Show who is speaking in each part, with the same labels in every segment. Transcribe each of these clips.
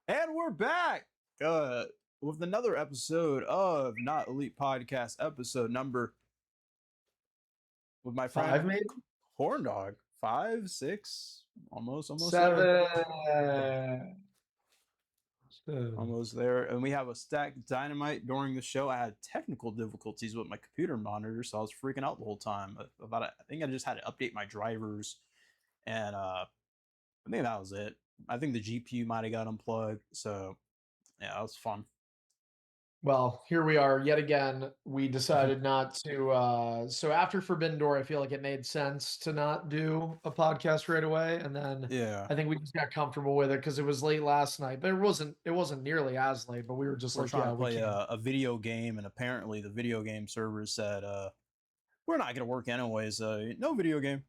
Speaker 1: And we're back with another episode of Not Elite Podcast, episode number with my friend
Speaker 2: 5, maybe?
Speaker 1: Horn Dog. 5, 6, almost
Speaker 2: 7.
Speaker 1: there. Almost there. And we have a stacked Dynamite during the show. I had technical difficulties with my computer monitor, so I was freaking out the whole time. I think I just had to update my drivers, and I think that was it. I think the GPU might have got unplugged, so yeah, that was fun.
Speaker 2: Well, here we are yet again. We decided not to. So after Forbidden Door, I feel like it made sense to not do a podcast right away, and then
Speaker 1: Yeah.
Speaker 2: I think we just got comfortable with it because it was late last night. But it wasn't nearly as late. But we were just
Speaker 1: We're
Speaker 2: like,
Speaker 1: trying
Speaker 2: yeah,
Speaker 1: to
Speaker 2: we
Speaker 1: play
Speaker 2: can't.
Speaker 1: a video game, and apparently the video game servers said, we're not going to work anyways. No video game.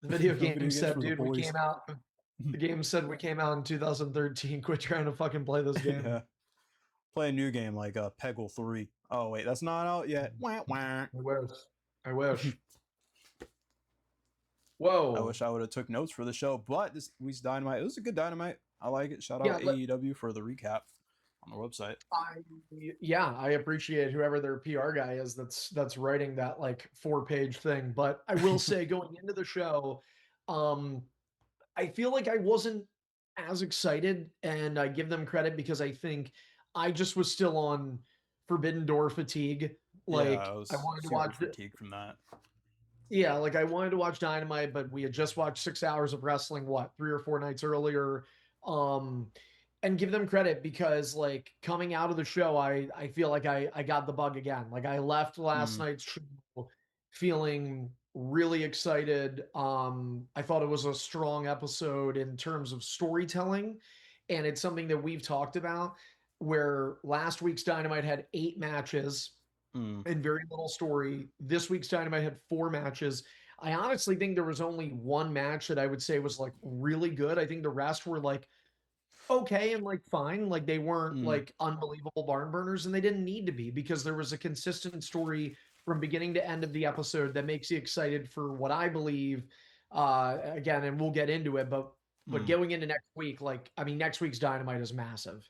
Speaker 2: The video
Speaker 1: No
Speaker 2: game
Speaker 1: video games
Speaker 2: said,
Speaker 1: for the
Speaker 2: dude, we
Speaker 1: boys.
Speaker 2: came out. The game said we came out in 2013. Quit trying to fucking play this game.
Speaker 1: Yeah. Play a new game like Peggle 3. Oh, wait, that's not out yet. Wah, wah.
Speaker 2: I wish. Whoa.
Speaker 1: I wish I would have took notes for the show, but this week's Dynamite, it was a good Dynamite. I like it. Shout out AEW for the recap on their website.
Speaker 2: I appreciate whoever their PR guy is that's writing that like 4-page thing. But I will say going into the show, I feel like I wasn't as excited, and I give them credit because I think I just was still on Forbidden Door fatigue. Like
Speaker 1: I was
Speaker 2: I wanted to
Speaker 1: super
Speaker 2: watch
Speaker 1: fatigued from that.
Speaker 2: Yeah, like I wanted to watch Dynamite, but we had just watched 6 hours of wrestling, 3 or 4 nights earlier. And give them credit because like coming out of the show, I feel like I got the bug again. Like I left last night's show feeling really excited. I thought it was a strong episode in terms of storytelling, and it's something that we've talked about where last week's Dynamite had 8 matches and very little story. This week's Dynamite had 4 matches. I honestly think there was only one match that I would say was like really good. I think the rest were like okay and like fine. Like they weren't like unbelievable barn burners, and they didn't need to be because there was a consistent story from beginning to end of the episode that makes you excited for what I believe. Again, and we'll get into it, but going into next week, like I mean, next week's Dynamite is massive.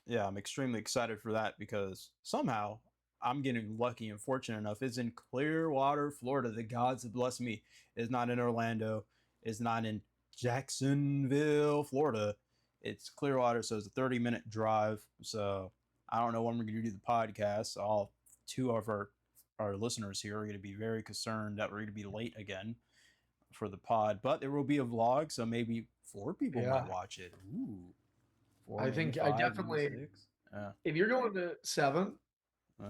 Speaker 1: Yeah, I'm extremely excited for that because somehow I'm getting lucky and fortunate enough. It's in Clearwater, Florida. The gods have blessed me. It's not in Orlando. It's not in Jacksonville, Florida. It's Clearwater, so it's a 30-minute drive. So I don't know when we're going to do the podcast. All 2 of our listeners here are going to be very concerned that we're going to be late again for the pod. But there will be a vlog, so maybe 4 people might watch it. Ooh. 4,
Speaker 2: I think
Speaker 1: 5,
Speaker 2: I definitely.
Speaker 1: 6. Yeah.
Speaker 2: If you're going to 7,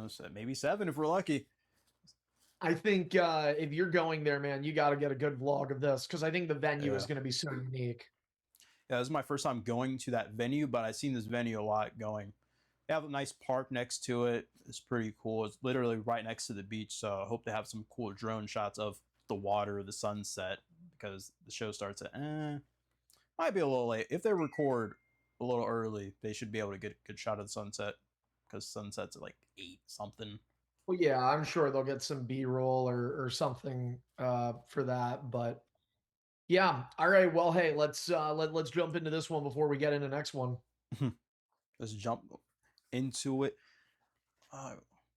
Speaker 1: so maybe 7 if we're lucky.
Speaker 2: I think if you're going there, man, you got to get a good vlog of this because I think the venue is going to be so unique.
Speaker 1: Yeah, this is my first time going to that venue, but I've seen this venue a lot going. They have a nice park next to it. It's pretty cool. It's literally right next to the beach, so I hope to have some cool drone shots of the water, the sunset, because the show starts at, might be a little late. If they record a little early, they should be able to get a good shot of the sunset, because sunset's at like 8 something.
Speaker 2: Well, yeah, I'm sure they'll get some B-roll or something for that, but yeah. All right. Well, hey, let's jump into this one before we get into the next one.
Speaker 1: Let's jump into it.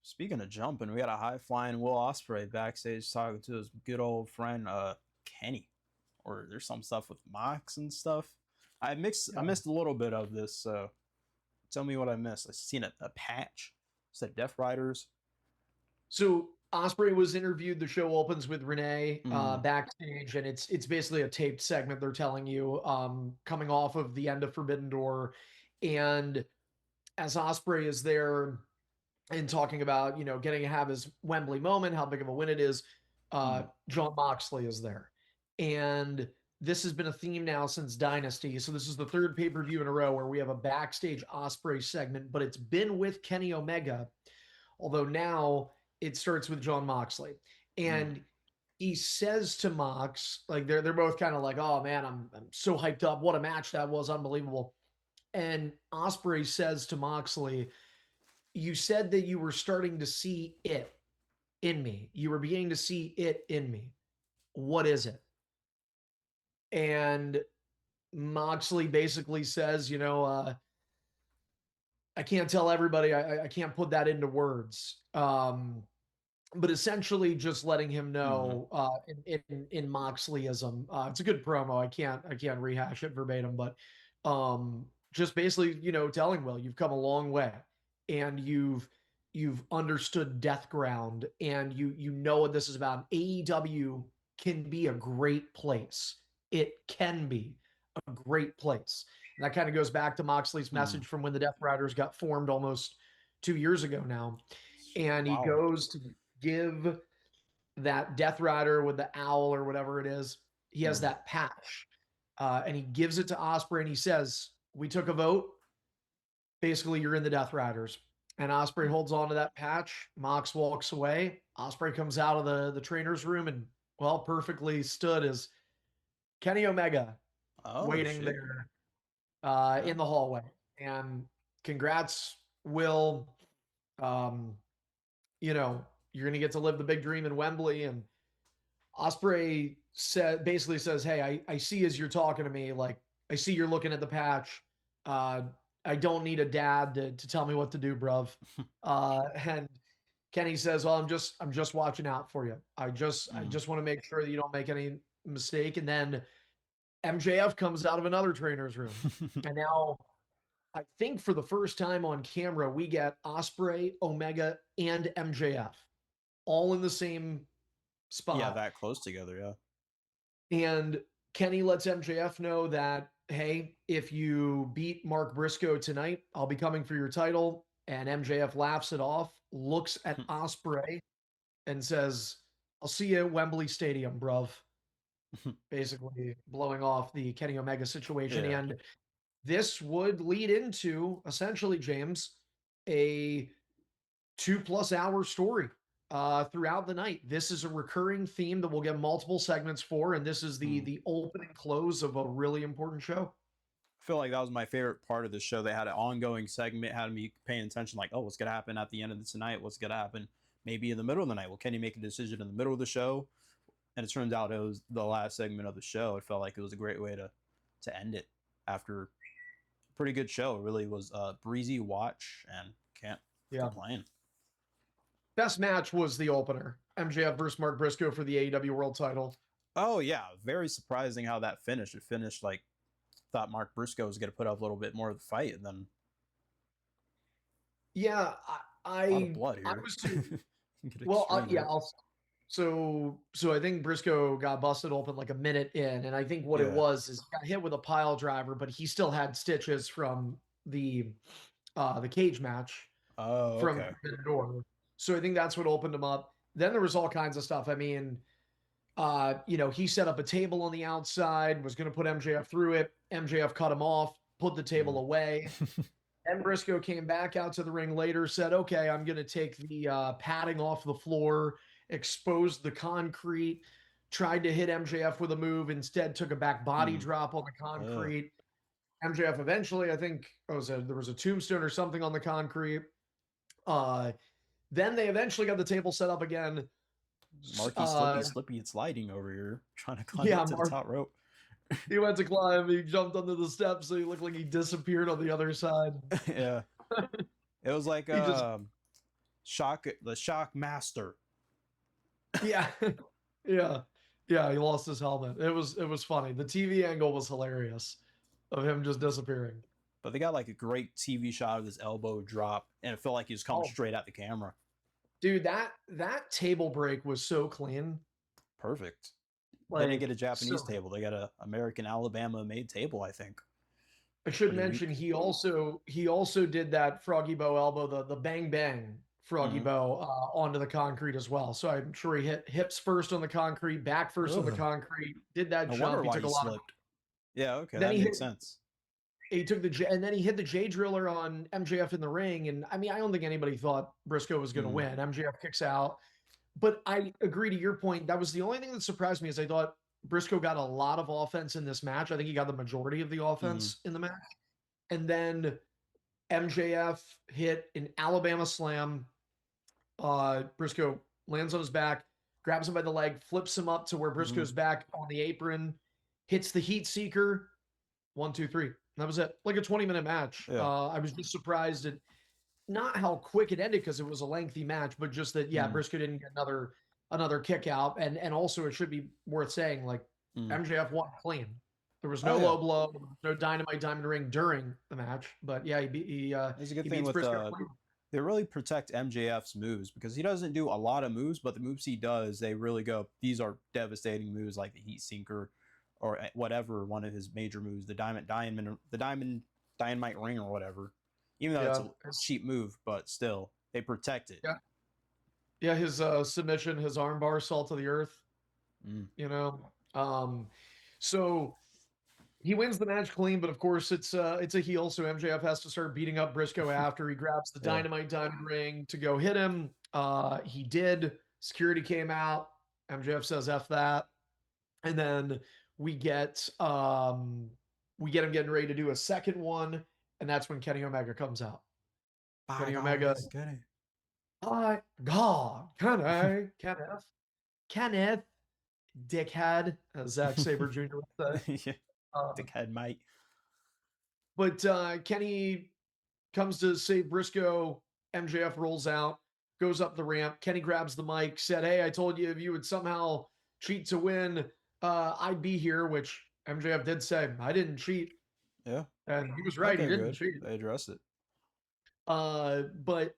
Speaker 1: Speaking of jumping, we got a high flying Will Ospreay backstage talking to his good old friend Kenny. Or there's some stuff with Mox and stuff. I missed a little bit of this, so tell me what I missed. I seen a patch. It said Death Riders.
Speaker 2: So Ospreay was interviewed. The show opens with Renee backstage, and it's basically a taped segment. They're telling you coming off of the end of Forbidden Door, and as Ospreay is there and talking about getting to have his Wembley moment, how big of a win it is, Jon Moxley is there, and this has been a theme now since Dynasty. So this is the 3rd pay-per-view in a row where we have a backstage Ospreay segment, but it's been with Kenny Omega, although now it starts with Jon Moxley. And he says to Mox, like they're both kind of like, oh man, I'm so hyped up. What a match that was. Unbelievable. And Ospreay says to Moxley, you said that you were starting to see it in me. You were beginning to see it in me. What is it? And Moxley basically says, I can't tell everybody. I can't put that into words. But essentially just letting him
Speaker 1: Mm-hmm.
Speaker 2: know in Moxleyism. It's a good promo. I can't rehash it verbatim, but just basically, telling Will, you've come a long way, and you've understood death ground, and you know what this is about. AEW can be a great place. It can be a great place. And that kind of goes back to Moxley's
Speaker 1: Mm.
Speaker 2: message from when the Death Riders got formed almost 2 years ago now. And he
Speaker 1: Wow.
Speaker 2: goes to give that Death Rider with the owl or whatever it is. He has
Speaker 1: Mm.
Speaker 2: that patch, and he gives it to Osprey, and he says, "We took a vote. Basically, you're in the Death Riders." And Osprey holds on to that patch. Mox walks away. Osprey comes out of the trainer's room, and well, perfectly stood as Kenny Omega
Speaker 1: Oh
Speaker 2: waiting
Speaker 1: shit.
Speaker 2: there
Speaker 1: Yeah.
Speaker 2: in the hallway. And congrats, Will. Um, you're going to get to live the big dream in Wembley. And Osprey basically says, "Hey, I see as you're talking to me, like I see you're looking at the patch. Uh, I don't need a dad to tell me what to do, bruv." And Kenny says, "Well, I'm just watching out for you. I
Speaker 1: Mm.
Speaker 2: just want to make sure that you don't make any mistake." And then MJF comes out of another trainer's room, and now I think for the first time on camera, we get Osprey, Omega, and MJF all in the same
Speaker 1: Yeah,
Speaker 2: spot.
Speaker 1: that close together. Yeah.
Speaker 2: And Kenny lets MJF know that, hey, if you beat Mark Briscoe tonight, I'll be coming for your title. And MJF laughs it off, looks at Osprey, and says, "I'll see you at Wembley Stadium, bruv." Basically blowing off the Kenny Omega situation.
Speaker 1: Yeah.
Speaker 2: And this would lead into essentially, James, a 2+ hour story throughout the night. This is a recurring theme that we'll get multiple segments for, and this is the
Speaker 1: Mm.
Speaker 2: the open and close of a really important show.
Speaker 1: I feel like that was my favorite part of the show. They had an ongoing segment, had me paying attention, like, oh, what's gonna happen at the end of the tonight? What's gonna happen maybe in the middle of the night? Will Kenny make a decision in the middle of the show? And it turns out it was the last segment of the show. It felt like it was a great way to end it after a pretty good show. It really was a breezy watch and can't
Speaker 2: Yeah.
Speaker 1: complain.
Speaker 2: Best match was the opener. MJF versus Mark Briscoe for the AEW World Title.
Speaker 1: Oh yeah, very surprising how that finished. It finished like thought Mark Briscoe was gonna put up a little bit more of the fight, and then
Speaker 2: Yeah,
Speaker 1: a lot of
Speaker 2: I
Speaker 1: blood
Speaker 2: I
Speaker 1: here.
Speaker 2: was too.
Speaker 1: Get
Speaker 2: Well,
Speaker 1: extreme
Speaker 2: yeah,
Speaker 1: here.
Speaker 2: so I think Briscoe got busted open like a minute in, and I think what it
Speaker 1: Yeah.
Speaker 2: was is he got hit with a pile driver, but he still had stitches from the cage match
Speaker 1: Oh,
Speaker 2: from
Speaker 1: okay.
Speaker 2: Forbidden Door. So I think that's what opened him up. Then there was all kinds of stuff. I mean, he set up a table on the outside, was going to put MJF through it. MJF cut him off, put the table
Speaker 1: Mm.
Speaker 2: away. And Briscoe came back out to the ring later, said, "Okay, I'm going to take the padding off the floor, exposed the concrete, tried to hit MJF with a move, instead took a back body
Speaker 1: Mm.
Speaker 2: drop on the
Speaker 1: Ugh.
Speaker 2: concrete." MJF eventually, I think, there was a tombstone or something on the concrete. Uh, then they eventually got the table set up again.
Speaker 1: Marky Slippy
Speaker 2: Uh,
Speaker 1: Slippy and sliding over here, trying to climb
Speaker 2: yeah,
Speaker 1: up to the
Speaker 2: Mark,
Speaker 1: top rope.
Speaker 2: he went to climb. He jumped under the steps, so he looked like he disappeared on the other side.
Speaker 1: Yeah. It was like
Speaker 2: He just,
Speaker 1: shock master.
Speaker 2: yeah, yeah, yeah. He lost his helmet. It was funny. The TV angle was hilarious of him just disappearing.
Speaker 1: But they got like a great TV shot of this elbow drop, and it felt like he was coming
Speaker 2: Oh,
Speaker 1: straight at the camera.
Speaker 2: dude, that table break was so clean.
Speaker 1: Perfect. They didn't get
Speaker 2: Like,
Speaker 1: a Japanese
Speaker 2: so
Speaker 1: table. They got a American Alabama made table, I think.
Speaker 2: I should
Speaker 1: Pretty
Speaker 2: mention
Speaker 1: unique.
Speaker 2: he also did that froggy bow elbow, the bang bang froggy
Speaker 1: Mm-hmm.
Speaker 2: bow onto the concrete as well. So I'm sure he hit hips first on the concrete, back first on the
Speaker 1: Ugh.
Speaker 2: concrete, did that
Speaker 1: No
Speaker 2: jump.
Speaker 1: wonder
Speaker 2: He
Speaker 1: why
Speaker 2: took a
Speaker 1: he
Speaker 2: lot of.
Speaker 1: slipped. Yeah, okay,
Speaker 2: Then
Speaker 1: that makes sense.
Speaker 2: he took and then he hit the J driller on MJF in the ring. And I mean, I don't think anybody thought Briscoe was going to
Speaker 1: Mm.
Speaker 2: win. MJF kicks out, but I agree to your point. That was the only thing that surprised me is I thought Briscoe got a lot of offense in this match. I think he got the majority of the
Speaker 1: Mm.
Speaker 2: offense in the match. And then MJF hit an Alabama slam. Briscoe lands on his back, grabs him by the leg, flips him up to where
Speaker 1: Mm.
Speaker 2: Briscoe's back on the apron, hits the heat seeker. 1, 2, 3. That was it. Like a 20-minute match.
Speaker 1: Yeah.
Speaker 2: I was just surprised at not how quick it ended because it was a lengthy match, but just that, yeah,
Speaker 1: Mm,
Speaker 2: Briscoe didn't get another kick out. And also it should be worth saying, like,
Speaker 1: mm.
Speaker 2: MJF won clean. There was
Speaker 1: Oh
Speaker 2: no
Speaker 1: yeah.
Speaker 2: low blow, no dynamite diamond ring during the match. But yeah,
Speaker 1: That's a good
Speaker 2: he
Speaker 1: thing
Speaker 2: beats
Speaker 1: with
Speaker 2: Briscoe clean.
Speaker 1: they really protect MJF's moves because he doesn't do a lot of moves, but the moves he does, they really go, these are devastating moves like the heat sinker or whatever one of his major moves, the diamond dynamite ring or whatever. Even though it's
Speaker 2: Yeah.
Speaker 1: a cheap move, but still they protect it.
Speaker 2: Yeah. Yeah, his submission, his armbar salt to the earth,
Speaker 1: Mm.
Speaker 2: you know. So he wins the match clean, but of course it's a heel, so MJF has to start beating up Briscoe after he grabs the
Speaker 1: Yeah.
Speaker 2: dynamite diamond ring to go hit him. He did. Security came out. MJF says F that. And then we get him getting ready to do a second one, and that's when Kenny Omega comes out. Kenny Omega, hi, God, Kenneth, dickhead, as Zack Sabre Jr. would say.
Speaker 1: Yeah.
Speaker 2: Uh,
Speaker 1: Dickhead mate.
Speaker 2: but Kenny comes to save Briscoe. MJF rolls out, goes up the ramp. Kenny grabs the mic, said, "Hey, I told you if you would somehow cheat to win, I'd be here," which MJF did say, "I didn't cheat."
Speaker 1: Yeah.
Speaker 2: And he was right, he
Speaker 1: Okay,
Speaker 2: didn't
Speaker 1: good.
Speaker 2: cheat.
Speaker 1: They addressed it.
Speaker 2: But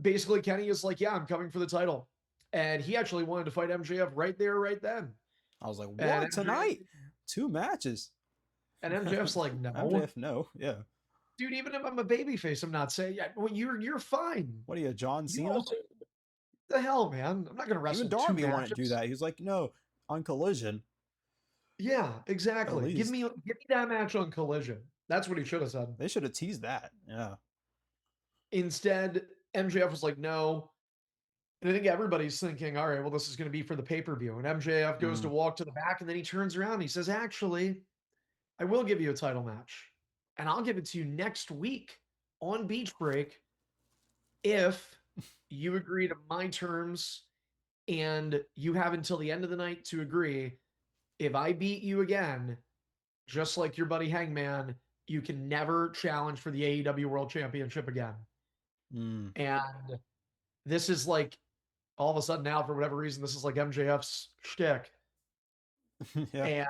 Speaker 2: basically, Kenny is like, "Yeah, I'm coming for the title." And he actually wanted to fight MJF right there, right then.
Speaker 1: I was like,
Speaker 2: And
Speaker 1: what tonight? 2 matches.
Speaker 2: And MJF's like, "No,
Speaker 1: MJF, no, yeah.
Speaker 2: dude. Even if I'm a babyface, I'm not saying. Yeah, well, you're fine.
Speaker 1: What are you, John
Speaker 2: You
Speaker 1: Cena?
Speaker 2: also, the hell, man. I'm not gonna wrestle
Speaker 1: Even
Speaker 2: 2
Speaker 1: Darby
Speaker 2: matches."
Speaker 1: wanted to do that. He was like, no, on Collision,
Speaker 2: Yeah,
Speaker 1: at
Speaker 2: exactly. Give
Speaker 1: least.
Speaker 2: me that match on Collision. That's what he should have said.
Speaker 1: They should have teased that. Yeah.
Speaker 2: Instead, MJF was like, "No." And I think everybody's thinking, all right, well, this is going to be for the pay-per-view. And MJF goes to
Speaker 1: Mm.
Speaker 2: walk to the back, and then he turns around and he says, "Actually, I will give you a title match. And I'll give it to you next week on Beach Break if you agree to my terms and you have until the end of the night to agree. If I beat you again, just like your buddy Hangman, you can never challenge for the AEW World Championship again."
Speaker 1: Mm.
Speaker 2: And this is like, all of a sudden now, for whatever reason, this is like MJF's shtick.
Speaker 1: Yeah.
Speaker 2: And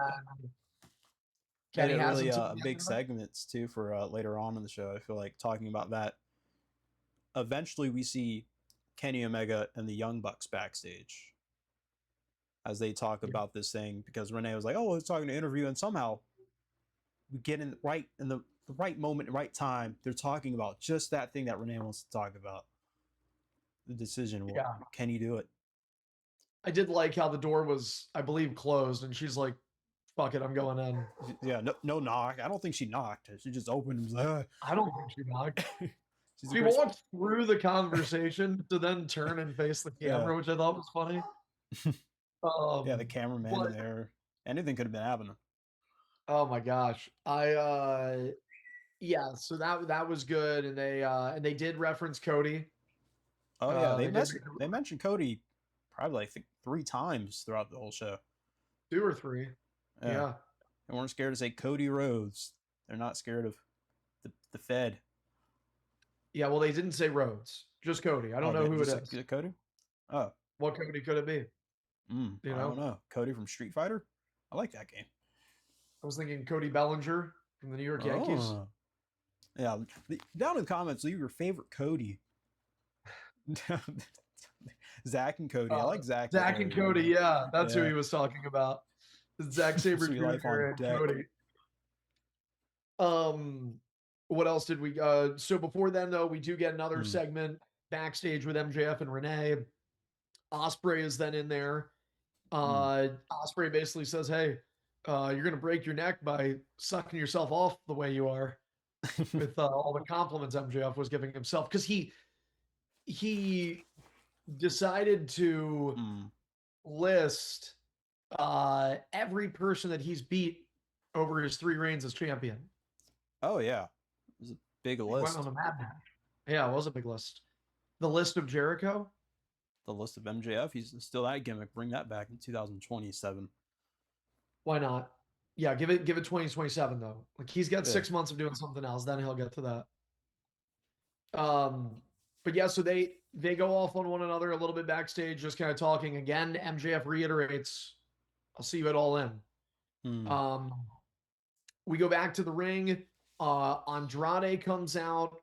Speaker 1: Made
Speaker 2: Kenny
Speaker 1: it
Speaker 2: has
Speaker 1: really
Speaker 2: him to the
Speaker 1: big
Speaker 2: end.
Speaker 1: segments too for later on in the show. I feel like talking about that. Eventually, we see Kenny Omega and the Young Bucks backstage as they talk about this thing because Renee was like, "Oh, let's talking to interview," and somehow we get in the right moment, right time. They're talking about just that thing that Renee wants to talk about. The decision. Well,
Speaker 2: Yeah.
Speaker 1: can he do it?
Speaker 2: I did like how the door was, I believe, closed, and she's like, "Fuck it, I'm going in."
Speaker 1: Yeah, no knock. I don't think she knocked. She just opened and was like,
Speaker 2: I don't think she knocked.
Speaker 1: she's
Speaker 2: She walked through the conversation to then turn and face the camera,
Speaker 1: Yeah.
Speaker 2: which I thought was funny.
Speaker 1: Yeah, the cameraman
Speaker 2: but-
Speaker 1: in there. Anything could have been happening.
Speaker 2: Oh my gosh. Yeah, so that was good. And they did reference Cody.
Speaker 1: Oh yeah,
Speaker 2: they
Speaker 1: mentioned Cody probably I think 3 times throughout the whole show.
Speaker 2: 2 or 3. Yeah.
Speaker 1: They weren't scared to say Cody Rhodes. They're not scared of the Fed.
Speaker 2: Yeah, well, they didn't say Rhodes, just Cody. I don't know who it is.
Speaker 1: Cody? Oh.
Speaker 2: What Cody could it be?
Speaker 1: I don't know. Cody from Street Fighter? I like that game.
Speaker 2: I was thinking Cody Bellinger from the New York Yankees.
Speaker 1: Yeah. Down in the comments, leave your favorite Cody. Zach and Cody. I like Zach.
Speaker 2: Zach and Cody, yeah. That's who he was talking about. Zach Sabre Jr. and Cody. What else did we so before then though, we do get another segment backstage with MJF and Renee. Ospreay is then in there. Ospreay basically says, "Hey, you're gonna break your neck by sucking yourself off the way you are," with all the compliments MJF was giving himself, because he decided to list every person that he's beat over his 3 reigns as champion.
Speaker 1: Oh yeah, it was a big list.
Speaker 2: Went on the Mad Dash. Yeah, it was a big list. The list of Jericho.
Speaker 1: The list of MJF. He's still that gimmick. Bring that back in 2027.
Speaker 2: Why not? Yeah, give it 2027 though. Like he's got
Speaker 1: Yeah.
Speaker 2: 6 months of doing something else, then he'll get to that. But yeah, so they go off on one another a little bit backstage, just kind of talking again. MJF reiterates, "I'll see you at All In."
Speaker 1: Hmm.
Speaker 2: Um, we go back to the ring. Andrade comes out,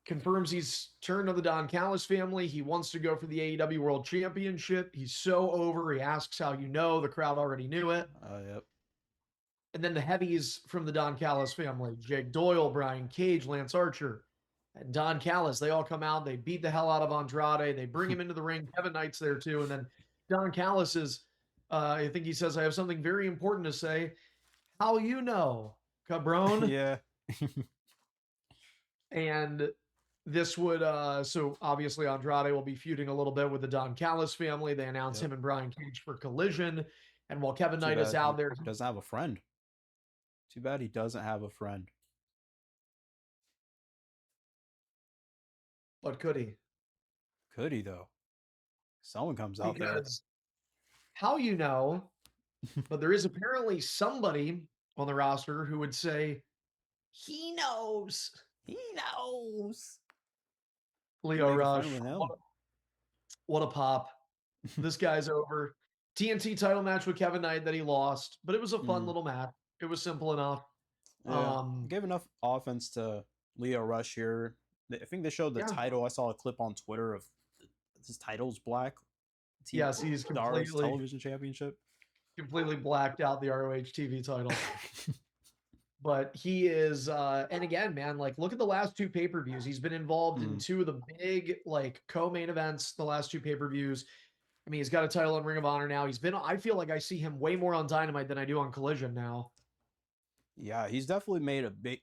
Speaker 2: confirms he's turned to the Don Callis family. He wants to go for the AEW World Championship. He's so over. He asks how you know. The crowd already knew it.
Speaker 1: Yep.
Speaker 2: And then the heavies from the Don Callis family, Jake Doyle, Brian Cage, Lance Archer, and Don Callis, they all come out. They beat the hell out of Andrade. They bring him into the ring. Kevin Knight's there too. And then Don Callis is, I think he says, I have something very important to say. How you know, cabron?
Speaker 1: Yeah.
Speaker 2: And this would, so obviously Andrade will be feuding a little bit with the Don Callis family. They announce
Speaker 1: Yep.
Speaker 2: him and Brian Cage for Collision. And while Kevin
Speaker 1: Too
Speaker 2: Knight is
Speaker 1: bad
Speaker 2: out
Speaker 1: he
Speaker 2: there,
Speaker 1: doesn't have a friend. Too bad he doesn't have a friend.
Speaker 2: but could he?
Speaker 1: Could he though? Someone comes out there.
Speaker 2: Because how you know, but there is apparently somebody on the roster who would say, he knows.
Speaker 1: He knows.
Speaker 2: Leo
Speaker 1: Make a
Speaker 2: Rush,
Speaker 1: friend with him.
Speaker 2: what a pop. This guy's over. TNT title match with Kevin Knight that he lost, but it was a fun little match. It was simple enough.
Speaker 1: Yeah, gave enough offense to Leo Rush here. I think they showed the
Speaker 2: Yeah.
Speaker 1: title. I saw a clip on Twitter of his title's black.
Speaker 2: Yes, he's
Speaker 1: the ROH
Speaker 2: completely
Speaker 1: television championship.
Speaker 2: blacked out the ROH TV title. But he is, and again, man, like look at the last two pay-per-views. He's been involved in two of the big like co-main events, the last two pay-per-views. I mean, he's got a title on Ring of Honor now. I feel like I see him way more on Dynamite than I do on Collision now.
Speaker 1: Yeah, he's definitely made a big.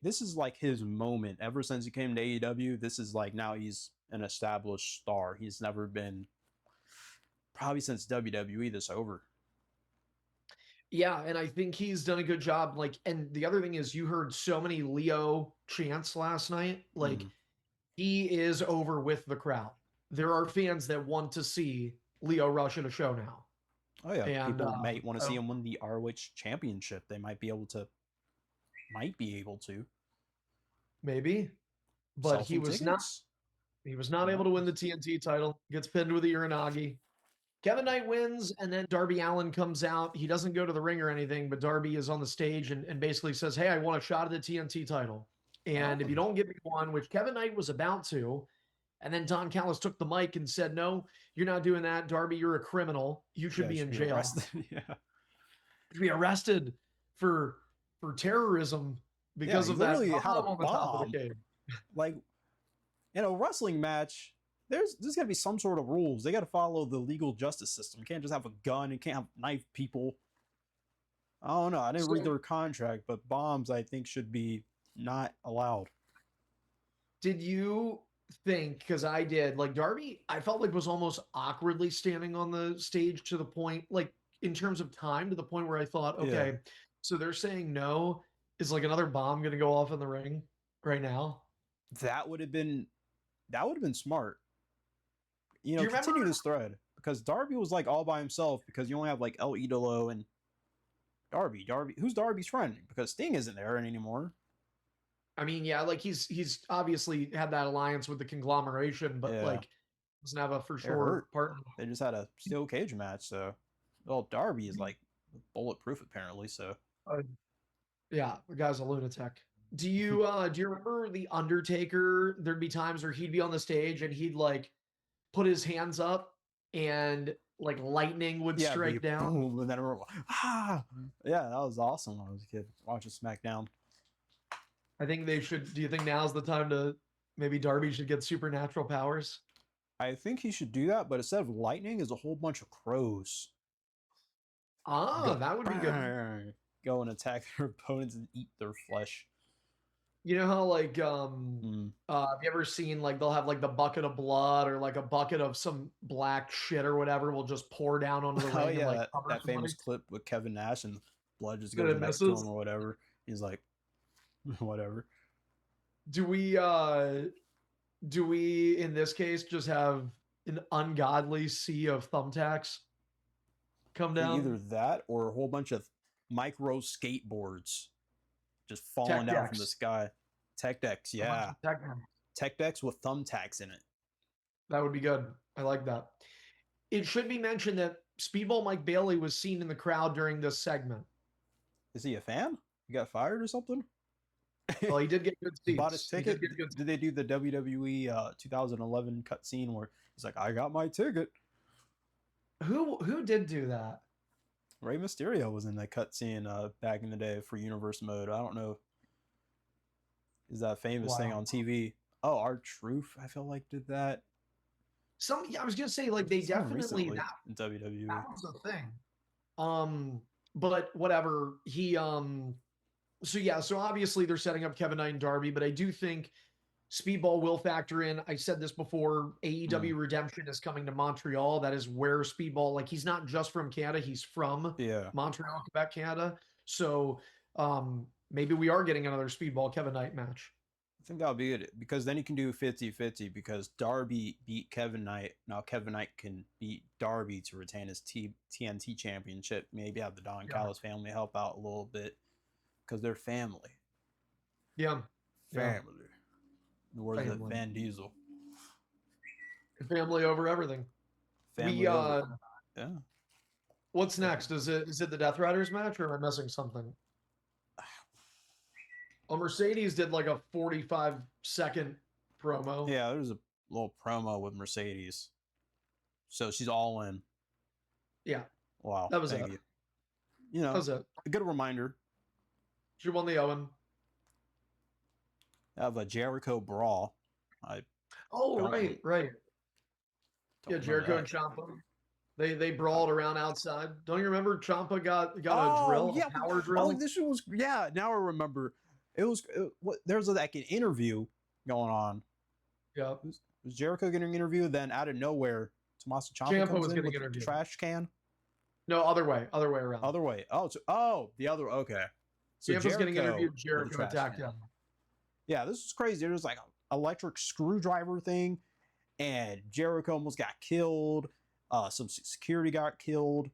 Speaker 1: This is like his moment. Ever since he came to AEW, this is like now he's an established star. He's never been, probably since WWE, this over.
Speaker 2: Yeah, and I think he's done a good job. Like, and the other thing is, you heard so many Leo chants last night. Like, he is over with the crowd. There are fans that want to see Leo Rush at a show now.
Speaker 1: Oh yeah,
Speaker 2: And,
Speaker 1: people might want to see him win the ROH championship. They might be able to.
Speaker 2: Maybe, but he was not. He was not able to win the TNT title. Gets pinned with the Uranagi. Kevin Knight wins, and then Darby Allin comes out. He doesn't go to the ring or anything, but Darby is on the stage and basically says, hey, I want a shot at the TNT title. And if you don't give me one, which Kevin Knight was about to, and then Don Callis took the mic and said, no, you're not doing that. Darby, you're a criminal. You should be in jail.
Speaker 1: Yeah.
Speaker 2: To be arrested for terrorism because of that
Speaker 1: bomb
Speaker 2: on the top of the cage.
Speaker 1: Like, in a wrestling match, there's got to be some sort of rules. They got to follow the legal justice system. You can't just have a gun. You can't have knife people. I don't know. I didn't read their contract, but bombs, I think, should be not allowed.
Speaker 2: Did you think, because I did, like Darby, I felt like was almost awkwardly standing on the stage to the point, like in terms of time, to the point where I thought, okay, so they're saying no. Is like another bomb going to go off in the ring right now?
Speaker 1: That would have been smart. You know, continue this thread, because Darby was like all by himself, because you only have like El Idolo and Darby. Who's Darby's friend? Because Sting isn't there anymore.
Speaker 2: I mean, yeah, like he's obviously had that alliance with the conglomeration, but like doesn't have a for sure partner.
Speaker 1: They just had a steel cage match, so Darby is like bulletproof apparently. So
Speaker 2: yeah, the guy's a lunatic. Do you remember the Undertaker? There'd be times where he'd be on the stage and he'd like put his hands up and like lightning would strike down.
Speaker 1: Boom, and then yeah, that was awesome when I was a kid watching SmackDown.
Speaker 2: I think they should. Do you think now's the time to maybe Darby should get supernatural powers?
Speaker 1: I think he should do that, but instead of lightning, is a whole bunch of crows.
Speaker 2: That would be good.
Speaker 1: Go and attack their opponents and eat their flesh.
Speaker 2: You know how like have you ever seen like they'll have like the bucket of blood or like a bucket of some black shit or whatever will just pour down onto the ring?
Speaker 1: Yeah,
Speaker 2: and, like,
Speaker 1: that famous clip with Kevin Nash and blood just goes next to him or whatever. He's like, whatever.
Speaker 2: Do we in this case just have an ungodly sea of thumbtacks? come down.
Speaker 1: Either that or a whole bunch of micro skateboards just falling
Speaker 2: Tech
Speaker 1: down from the
Speaker 2: decks.
Speaker 1: sky. Tech decks,
Speaker 2: A bunch
Speaker 1: yeah.
Speaker 2: of tech decks.
Speaker 1: Tech decks with thumbtacks in it.
Speaker 2: That would be good. I like that. It should be mentioned that Speedball Mike Bailey was seen in the crowd during this segment.
Speaker 1: Is he a fan? He got fired or something?
Speaker 2: Well, he did get good seats.
Speaker 1: Bought his ticket. Did they do the WWE 2011 cutscene where he's like, "I got my ticket"?
Speaker 2: Who did do that?
Speaker 1: Rey Mysterio was in that cutscene back in the day for Universe Mode. I don't know. Is that famous thing on TV? Oh, R-Truth, I feel like did that.
Speaker 2: I was gonna say like they definitely
Speaker 1: that in WWE.
Speaker 2: That was a thing. But whatever. So obviously they're setting up Kevin Knight and Darby, but I do think Speedball will factor in. I said this before, AEW Redemption is coming to Montreal. That is where Speedball, like he's not just from Canada, he's from Montreal, Quebec, Canada. So maybe we are getting another Speedball Kevin Knight match.
Speaker 1: I think that'll be it, because then you can do 50-50 because Darby beat Kevin Knight. Now Kevin Knight can beat Darby to retain his TNT championship. Maybe have the Don Callis family help out a little bit because they're family.
Speaker 2: Yeah.
Speaker 1: Family. The words of Van Diesel.
Speaker 2: Family over everything.
Speaker 1: Family over. Yeah.
Speaker 2: What's next? Is it the Death Riders match, or am I missing something? Well, Mercedes did like a 45-second promo.
Speaker 1: Yeah, there's a little promo with Mercedes. So she's all in.
Speaker 2: Yeah.
Speaker 1: Wow.
Speaker 2: That was
Speaker 1: Thank
Speaker 2: it.
Speaker 1: you. You know,
Speaker 2: that was it.
Speaker 1: A good reminder.
Speaker 2: She won the Owen.
Speaker 1: I have a Jericho brawl.
Speaker 2: Right. Yeah, Jericho and Ciampa. They brawled around outside. Don't you remember Ciampa got a drill, a power drill?
Speaker 1: Oh, this was now I remember. There's like an interview going on.
Speaker 2: Yeah.
Speaker 1: Was Jericho getting interviewed? Then out of nowhere, Tommaso Ciampa comes in with a trash can.
Speaker 2: No, other way around.
Speaker 1: Other way. The other. Okay.
Speaker 2: So Ciampa's getting interviewed. Jericho attacked him.
Speaker 1: Yeah, this was crazy. There was like an electric screwdriver thing, and Jericho almost got killed. Some security got killed.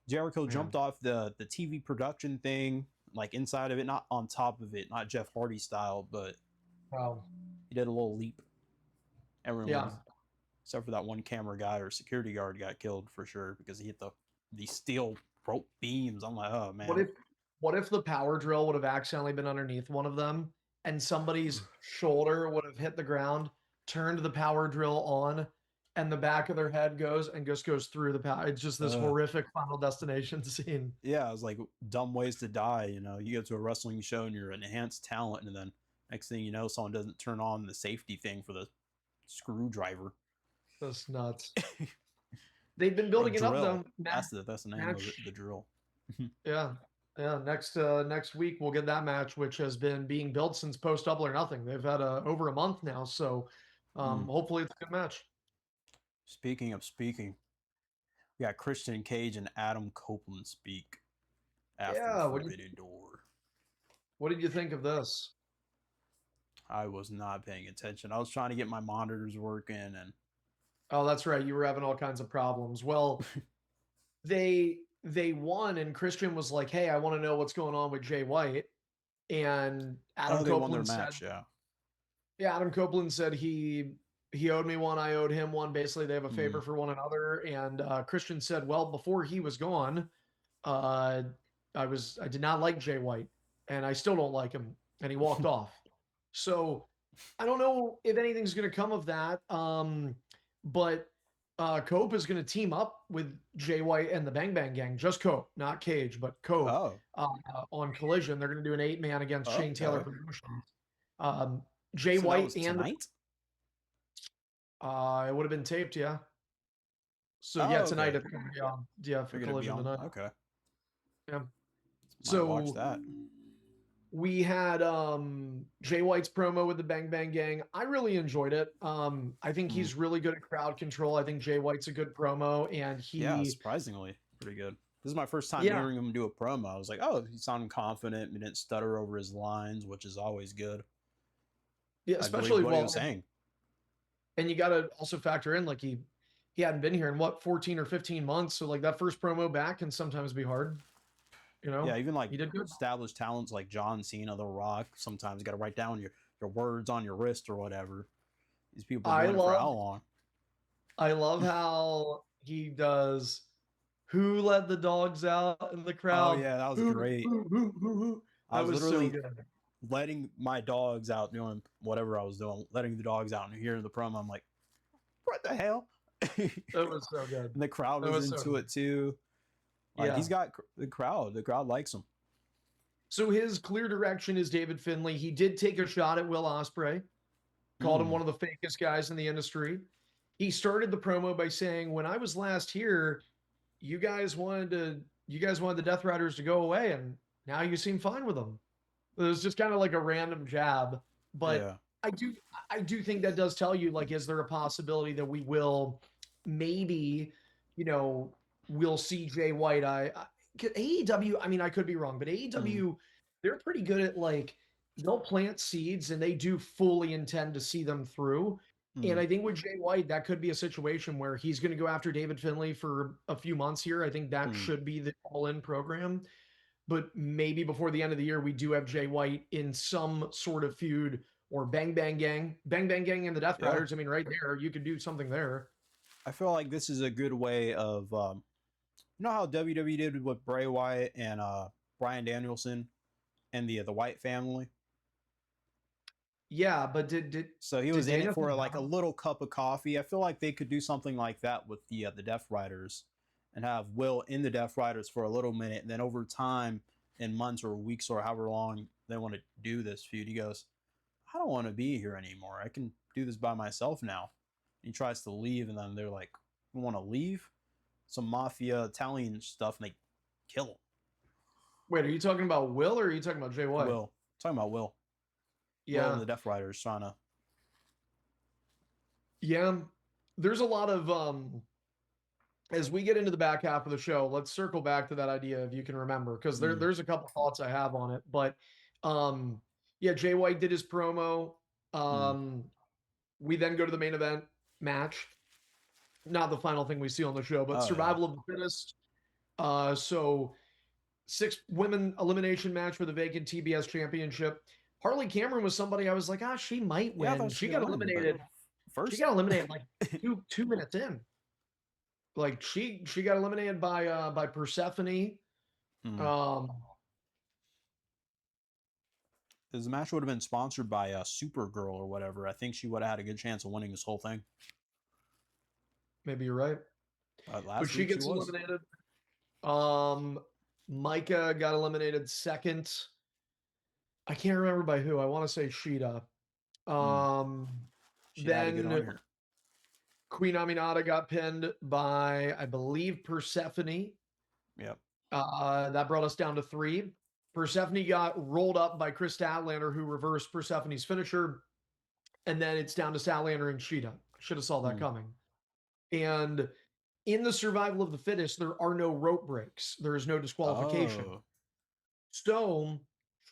Speaker 1: Jericho jumped off the TV production thing, like inside of it, not on top of it, not Jeff Hardy style, but he did a little leap. Everyone, except for that one camera guy or security guard, got killed for sure because he hit the steel rope beams. I'm like, oh man.
Speaker 2: What if the power drill would have accidentally been underneath one of them, and somebody's shoulder would have hit the ground, turned the power drill on, and the back of their head goes through the power? It's just this horrific Final Destination scene.
Speaker 1: Yeah, it was like dumb ways to die. You know, you go to a wrestling show and you're an enhanced talent, and then next thing you know, someone doesn't turn on the safety thing for the screwdriver.
Speaker 2: That's nuts. They've been building it up though.
Speaker 1: That's the name of it, the drill.
Speaker 2: Yeah. Next week we'll get that match, which has been being built since post Double or Nothing. They've had over a month now, so hopefully it's a good match.
Speaker 1: Speaking, we got Christian Cage and Adam Copeland speak after Forbidden Door.
Speaker 2: What did you think of this?
Speaker 1: I was not paying attention. I was trying to get my monitors working, and
Speaker 2: oh, that's right, you were having all kinds of problems. Well, they won, and Christian was like, "Hey, I want to know what's going on with Jay White." And Adam Copeland won their match, yeah, Adam Copeland said he owed me one, I owed him one. Basically, they have a favor for one another. And Christian said, well, before he was gone, I did not like Jay White, and I still don't like him. And he walked off. So I don't know if anything's going to come of that. But Cope is going to team up with Jay White and the Bang Bang Gang. Just Cope, not Cage, but Cope on Collision. They're going to do an 8-man against Shane Taylor Promotions. Jay White and
Speaker 1: tonight?
Speaker 2: It would have been taped, yeah. So tonight it's going to be on. For Collision tonight.
Speaker 1: Okay.
Speaker 2: Yeah.
Speaker 1: So watch that.
Speaker 2: We had Jay White's promo with the Bang Bang Gang. I really enjoyed it. I think he's really good at crowd control. I think Jay White's a good promo, and
Speaker 1: surprisingly pretty good. This is my first time hearing him do a promo. I was like, oh, he sounded confident. He didn't stutter over his lines, which is always good.
Speaker 2: Yeah, especially
Speaker 1: what he was saying.
Speaker 2: And you got to also factor in, like, he he hadn't been here in what 14 or 15 months. So like that first promo back can sometimes be hard. You
Speaker 1: Yeah,
Speaker 2: know,
Speaker 1: even like
Speaker 2: he did good.
Speaker 1: established talents like John Cena, The Rock. Sometimes you got to write down your words on your wrist or whatever. These people
Speaker 2: I
Speaker 1: doing it for
Speaker 2: love
Speaker 1: how long?
Speaker 2: I love how he does. Who let the dogs out in the
Speaker 1: Oh
Speaker 2: crowd?
Speaker 1: yeah, that was
Speaker 2: Who,
Speaker 1: great.
Speaker 2: who?
Speaker 1: I
Speaker 2: That
Speaker 1: was
Speaker 2: was so
Speaker 1: literally
Speaker 2: good.
Speaker 1: letting my dogs out doing whatever I was doing, letting the dogs out and hearing the promo. I'm like, what the hell? And
Speaker 2: That was so good.
Speaker 1: the crowd
Speaker 2: That
Speaker 1: was
Speaker 2: was so
Speaker 1: into
Speaker 2: good.
Speaker 1: it too. Like
Speaker 2: Yeah.
Speaker 1: he's got the crowd. The crowd likes him.
Speaker 2: So his clear direction is David Finlay. He did take a shot at Will Ospreay, called him
Speaker 1: Mm,
Speaker 2: one of the fakest guys in the industry. He started the promo by saying, "When I was last here, you guys wanted the Death Riders to go away, and now you seem fine with them." It was just kind of like a random jab, but
Speaker 1: yeah.
Speaker 2: I do I do think that does tell you, like, is there a possibility that we will maybe, you know, we'll see Jay White? AEW, I mean, I could be wrong, but
Speaker 1: Mm,
Speaker 2: AEW, they're pretty good at like they'll plant seeds and they do fully intend to see them through. And
Speaker 1: mm,
Speaker 2: I think with Jay White, that could be a situation where he's going to go after David Finlay for a few months here. I think that
Speaker 1: mm.
Speaker 2: should be the all-in program, but maybe before the end of the year, we do have Jay White in some sort of feud or Bang Bang Gang and the Death
Speaker 1: Yeah.
Speaker 2: Riders. I mean, right there, you could do something there.
Speaker 1: I feel like this is a good way of you know how WWE did with Bray Wyatt and Bryan Danielson and the White family.
Speaker 2: Yeah, but did
Speaker 1: So he
Speaker 2: did
Speaker 1: was in it
Speaker 2: Danielson
Speaker 1: for like a
Speaker 2: have?
Speaker 1: little cup of coffee. I feel like they could do something like that with the Death Riders, and have Will in the Death Riders for a little minute, and then over time, in months or weeks or however long they want to do this feud, he goes, "I don't want to be here anymore. I can do this by myself now." He tries to leave, and then they're like, "You want to leave?" Some mafia Italian stuff, and they kill him.
Speaker 2: Wait, are you talking about Will or are you talking about Jay White?
Speaker 1: Will, talking about Will, Will and
Speaker 2: Yeah,
Speaker 1: the Death Riders trying to.
Speaker 2: yeah. There's a lot of as we get into the back half of the show, let's circle back to that idea if you can remember, because
Speaker 1: Mm,
Speaker 2: there's a couple thoughts I have on it. But um, yeah, Jay White did his promo.
Speaker 1: mm.
Speaker 2: Um, we then go to the main event match. Not the final thing we see on the show, but
Speaker 1: Oh yeah.
Speaker 2: survival of the fittest. So 6 women elimination match for the vacant TBS championship. Harley Cameron was somebody I was like, she might
Speaker 1: Yeah, I
Speaker 2: win.
Speaker 1: thought she was gonna win, but
Speaker 2: She
Speaker 1: first.
Speaker 2: got eliminated like two minutes in. Like she got eliminated by Persephone.
Speaker 1: Mm.
Speaker 2: Um,
Speaker 1: Because the match would have been sponsored by Supergirl or whatever. I think she would have had a good chance of winning this whole thing.
Speaker 2: maybe you're right, but
Speaker 1: Last
Speaker 2: she
Speaker 1: week she
Speaker 2: gets
Speaker 1: was.
Speaker 2: eliminated. Um, Micah got eliminated second. I can't remember by who. I want to say Sheeta.
Speaker 1: Mm.
Speaker 2: Um,
Speaker 1: She had to get on
Speaker 2: then
Speaker 1: here.
Speaker 2: Queen Aminata got pinned by, I believe, Persephone.
Speaker 1: Yep.
Speaker 2: That brought us down to 3. Persephone got rolled up by Chris Statlander, who reversed Persephone's finisher. And then it's down to Statlander and Sheeta. Should have saw that
Speaker 1: Mm.
Speaker 2: coming. And in the survival of the fittest, there are no rope breaks. There is no disqualification.
Speaker 1: Oh.
Speaker 2: So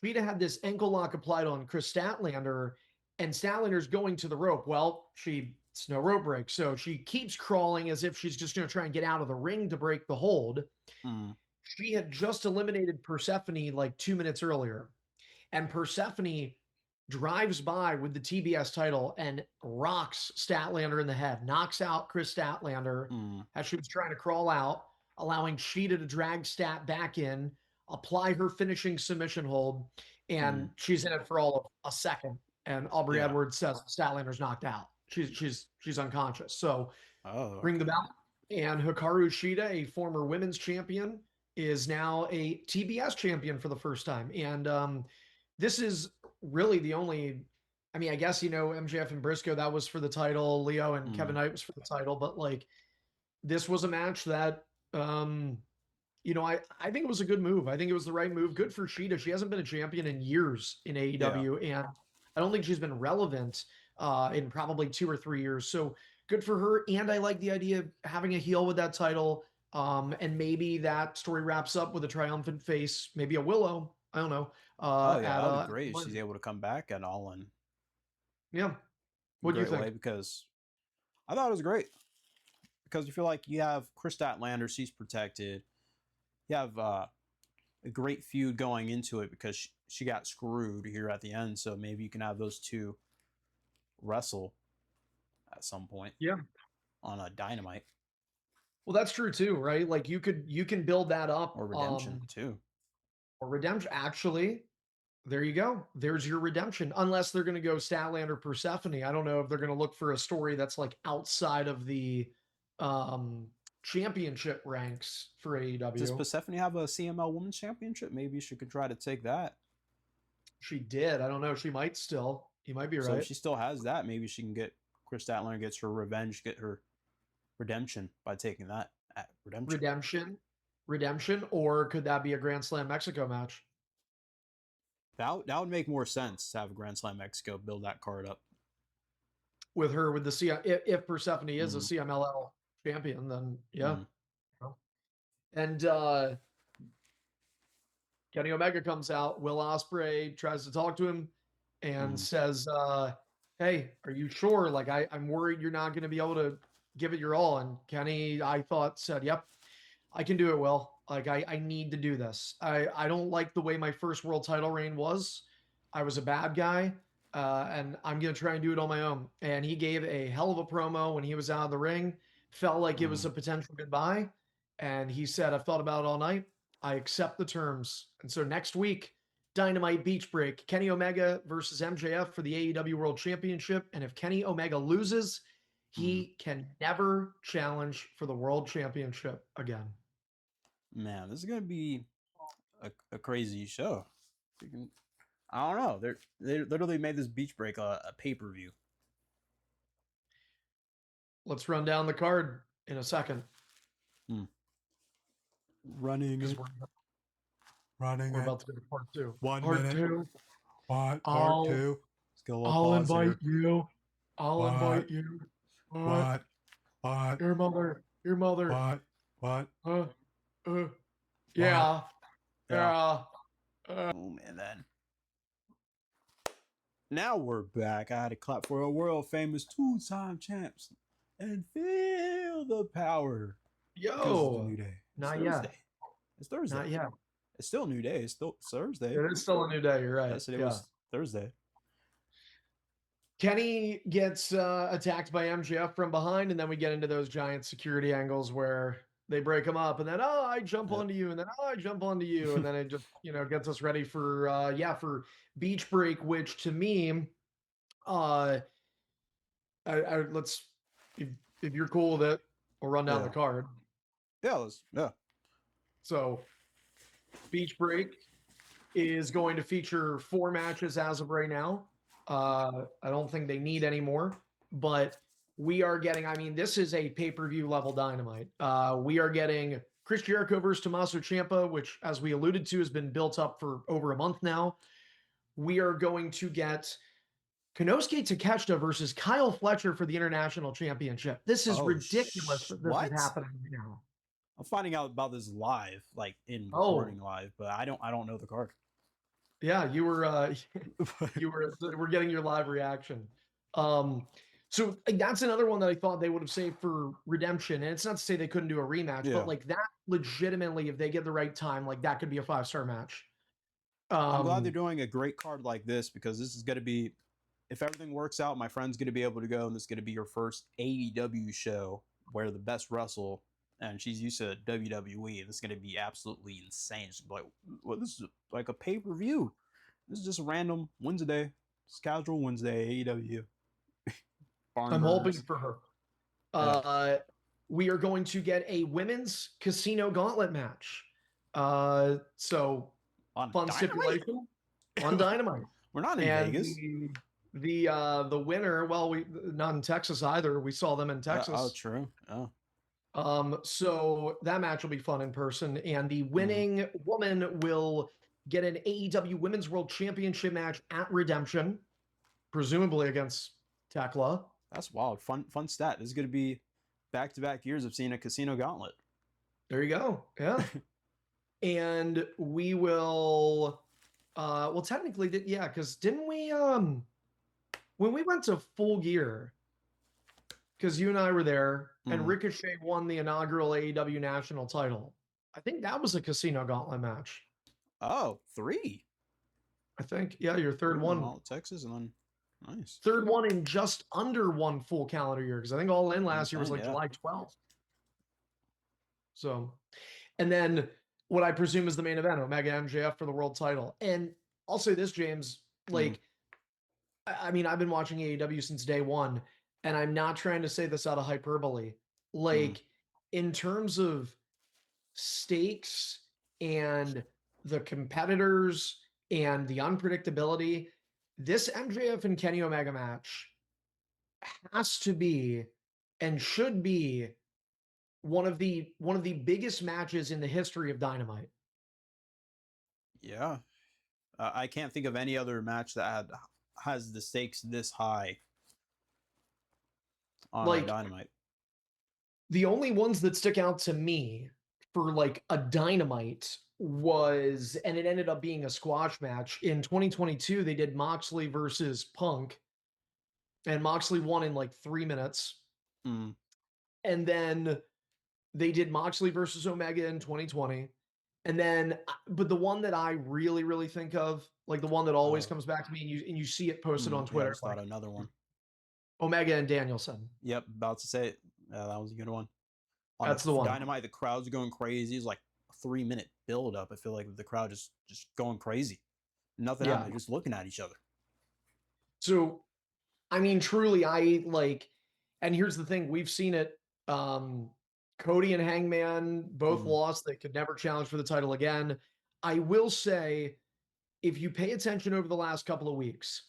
Speaker 2: Sheeta had this ankle lock applied on Chris Statlander, and Statlander's going to the rope. Well, it's no rope break. So she keeps crawling as if she's just going to try and get out of the ring to break the hold.
Speaker 1: Mm.
Speaker 2: She had just eliminated Persephone like 2 minutes earlier. And Persephone drives by with the TBS title and rocks Statlander in the head, knocks out Chris Statlander
Speaker 1: Mm.
Speaker 2: as she was trying to crawl out, allowing Sheeta to drag Stat back in, apply her finishing submission hold,
Speaker 1: Mm.
Speaker 2: and she's in it for all of a second. And Aubrey
Speaker 1: Yeah.
Speaker 2: Edwards says Statlander's knocked out. She's unconscious. So
Speaker 1: Oh,
Speaker 2: ring the
Speaker 1: okay.
Speaker 2: bell. And Hikaru Shida, a former women's champion, is now a TBS champion for the first time. And this is really the only, I mean, I guess, MJF and Briscoe, that was for the title. Leo and Kevin
Speaker 1: Mm.
Speaker 2: Knight was for the title. But like, this was a match that, I think it was a good move. I think it was the right move. Good for Shida. She hasn't been a champion in years in
Speaker 1: Yeah.
Speaker 2: AEW. And I don't think she's been relevant in probably 2 or 3 years. So good for her. And I like the idea of having a heel with that title. And maybe that story wraps up with a triumphant face, maybe a Willow. I don't know.
Speaker 1: Oh yeah,
Speaker 2: At
Speaker 1: that would be great if she's
Speaker 2: London.
Speaker 1: able to come back at all in
Speaker 2: Yeah.
Speaker 1: a
Speaker 2: What do you
Speaker 1: great
Speaker 2: think?
Speaker 1: way, because I thought it was great. because you feel like you have Chris Statlander, she's protected. You have a great feud going into it because she got screwed here at the end. So maybe you can have those two wrestle at some point.
Speaker 2: Yeah.
Speaker 1: On a Dynamite.
Speaker 2: Well, that's true too, right? Like you can build that up.
Speaker 1: Or Redemption too.
Speaker 2: Or Redemption. Actually, there you go. There's your redemption. Unless they're going to go Statlander Persephone. I don't know if they're going to look for a story that's like outside of the championship ranks for AEW.
Speaker 1: Does Persephone have a CML Women's Championship? Maybe she could try to take that.
Speaker 2: She did. I don't know. She might still. You might be right.
Speaker 1: So if she still has that, maybe she can get Chris Statlander gets her revenge, get her redemption by taking that at
Speaker 2: Redemption, or could that be a Grand Slam Mexico match?
Speaker 1: That would make more sense to have a Grand Slam Mexico build that card up
Speaker 2: with her with the CM. If Persephone is a CMLL champion, then yeah. And Kenny Omega comes out. Will Ospreay tries to talk to him and says, "Hey, are you sure? Like I'm worried you're not going to be able to give it your all." And Kenny, I thought, said, "Yep, I can do it, Will. Like I need to do this. I don't like the way my first world title reign was. I was a bad guy, and I'm gonna try and do it on my own." And he gave a hell of a promo when he was out of the ring. Felt like it was a potential goodbye, and he said, "I've thought about it all night. I accept the terms." And so next week, Dynamite Beach Break, Kenny Omega versus MJF for the AEW World Championship. And if Kenny Omega loses, he can never challenge for the World Championship again.
Speaker 1: Man, this is gonna be a crazy show. I don't know. They literally made this Beach Break a pay-per-view.
Speaker 2: Let's run down the card in a second.
Speaker 1: Running it.
Speaker 2: We're about to go to part 2.
Speaker 1: Part
Speaker 2: 2.
Speaker 1: Part 2.
Speaker 2: I'll invite you. I'll invite you.
Speaker 1: What?
Speaker 2: Your mother.
Speaker 1: What?
Speaker 2: Yeah.
Speaker 1: Oh man, then. Now we're back. I had to clap for a world famous 2-time champs and feel the power.
Speaker 2: Yo,
Speaker 1: it's a new day.
Speaker 2: Not yet.
Speaker 1: It's Thursday.
Speaker 2: Not yet.
Speaker 1: It's still a new day. It's still Thursday.
Speaker 2: It is still a new day. You're right.
Speaker 1: Yes, it was Thursday.
Speaker 2: Kenny gets attacked by MJF from behind, and then we get into those giant security angles where they break him up, and then I jump onto you, and then I jump onto you, and then it just gets us ready for for Beach Break, which to me, let's if you're cool with it, we'll run down the card.
Speaker 1: Yeah.
Speaker 2: So, Beach Break is going to feature 4 matches as of right now. I don't think they need any more, but we are getting, I mean, this is a pay-per-view level Dynamite. We are getting Chris Jericho versus Tommaso Ciampa, which, as we alluded to, has been built up for over a month now. We are going to get Konosuke Takeshita versus Kyle Fletcher for the International Championship. This is ridiculous that this is happening now.
Speaker 1: I'm finding out about this live, like in recording live, but I don't know the card.
Speaker 2: Yeah, you were we're getting your live reaction. So that's another one that I thought they would have saved for Redemption. And it's not to say they couldn't do a rematch, but like that legitimately, if they get the right time, like that could be a 5-star match.
Speaker 1: I'm glad they're doing a great card like this, because this is going to be, if everything works out, my friend's going to be able to go, and this is going to be your first AEW show where the best wrestle, and she's used to WWE, and this is going to be absolutely insane. She's like, well, this is like a pay-per-view. This is just a random Wednesday. It's casual Wednesday, AEW.
Speaker 2: I'm hoping for her. We are going to get a women's casino gauntlet match. So
Speaker 1: on
Speaker 2: fun
Speaker 1: Dynamite?
Speaker 2: stipulation on Dynamite.
Speaker 1: We're not in Vegas.
Speaker 2: The winner, well, we not in Texas either. We saw them in Texas.
Speaker 1: Oh, true. Oh.
Speaker 2: So that match will be fun in person, and the winning woman will get an AEW Women's World Championship match at Redemption, presumably against Tekla.
Speaker 1: That's wild. Fun stat. This is going to be back-to-back years of seeing a casino gauntlet.
Speaker 2: There you go. Yeah. And we will, well, technically, because didn't we, when we went to Full Gear, because you and I were there, and
Speaker 1: Mm.
Speaker 2: Ricochet won the inaugural AEW national title. I think that was a Casino Gauntlet match.
Speaker 1: Oh, three.
Speaker 2: I think, yeah, your third
Speaker 1: Three in a
Speaker 2: one.
Speaker 1: row, Texas, and then nice.
Speaker 2: Third one in just under one full calendar year, because I think All In last year was like
Speaker 1: Yeah.
Speaker 2: July 12th. So, and then what I presume is the main event, Omega MJF for the world title. And I'll say this, James, like, I mean, I've been watching AEW since day one, and I'm not trying to say this out of hyperbole. Like, in terms of stakes and the competitors and the unpredictability, this MJF and Kenny Omega match has to be and should be one of the biggest matches in the history of Dynamite.
Speaker 1: Yeah. I can't think of any other match that has the stakes this high on
Speaker 2: Like,
Speaker 1: Dynamite.
Speaker 2: the only ones that stick out to me for like a Dynamite was, and it ended up being a squash match in 2022. They did Moxley versus Punk, and Moxley won in like 3 minutes.
Speaker 1: Mm.
Speaker 2: And then they did Moxley versus Omega in 2020. And then, but the one that I really, really think of, like the one that always comes back to me, and you see it posted on
Speaker 1: Yeah, I
Speaker 2: Twitter,
Speaker 1: just
Speaker 2: like
Speaker 1: thought another one.
Speaker 2: Omega and Danielson.
Speaker 1: Yep, about to say it. That was a good one. On
Speaker 2: That's the one.
Speaker 1: Dynamite, the crowd's going crazy. It's like a 3-minute build up. I feel like the crowd just going crazy. Nothing happened. They're just looking at each other.
Speaker 2: So, I mean, truly, I like, and here's the thing: we've seen it. Cody and Hangman both lost. They could never challenge for the title again. I will say, if you pay attention over the last couple of weeks,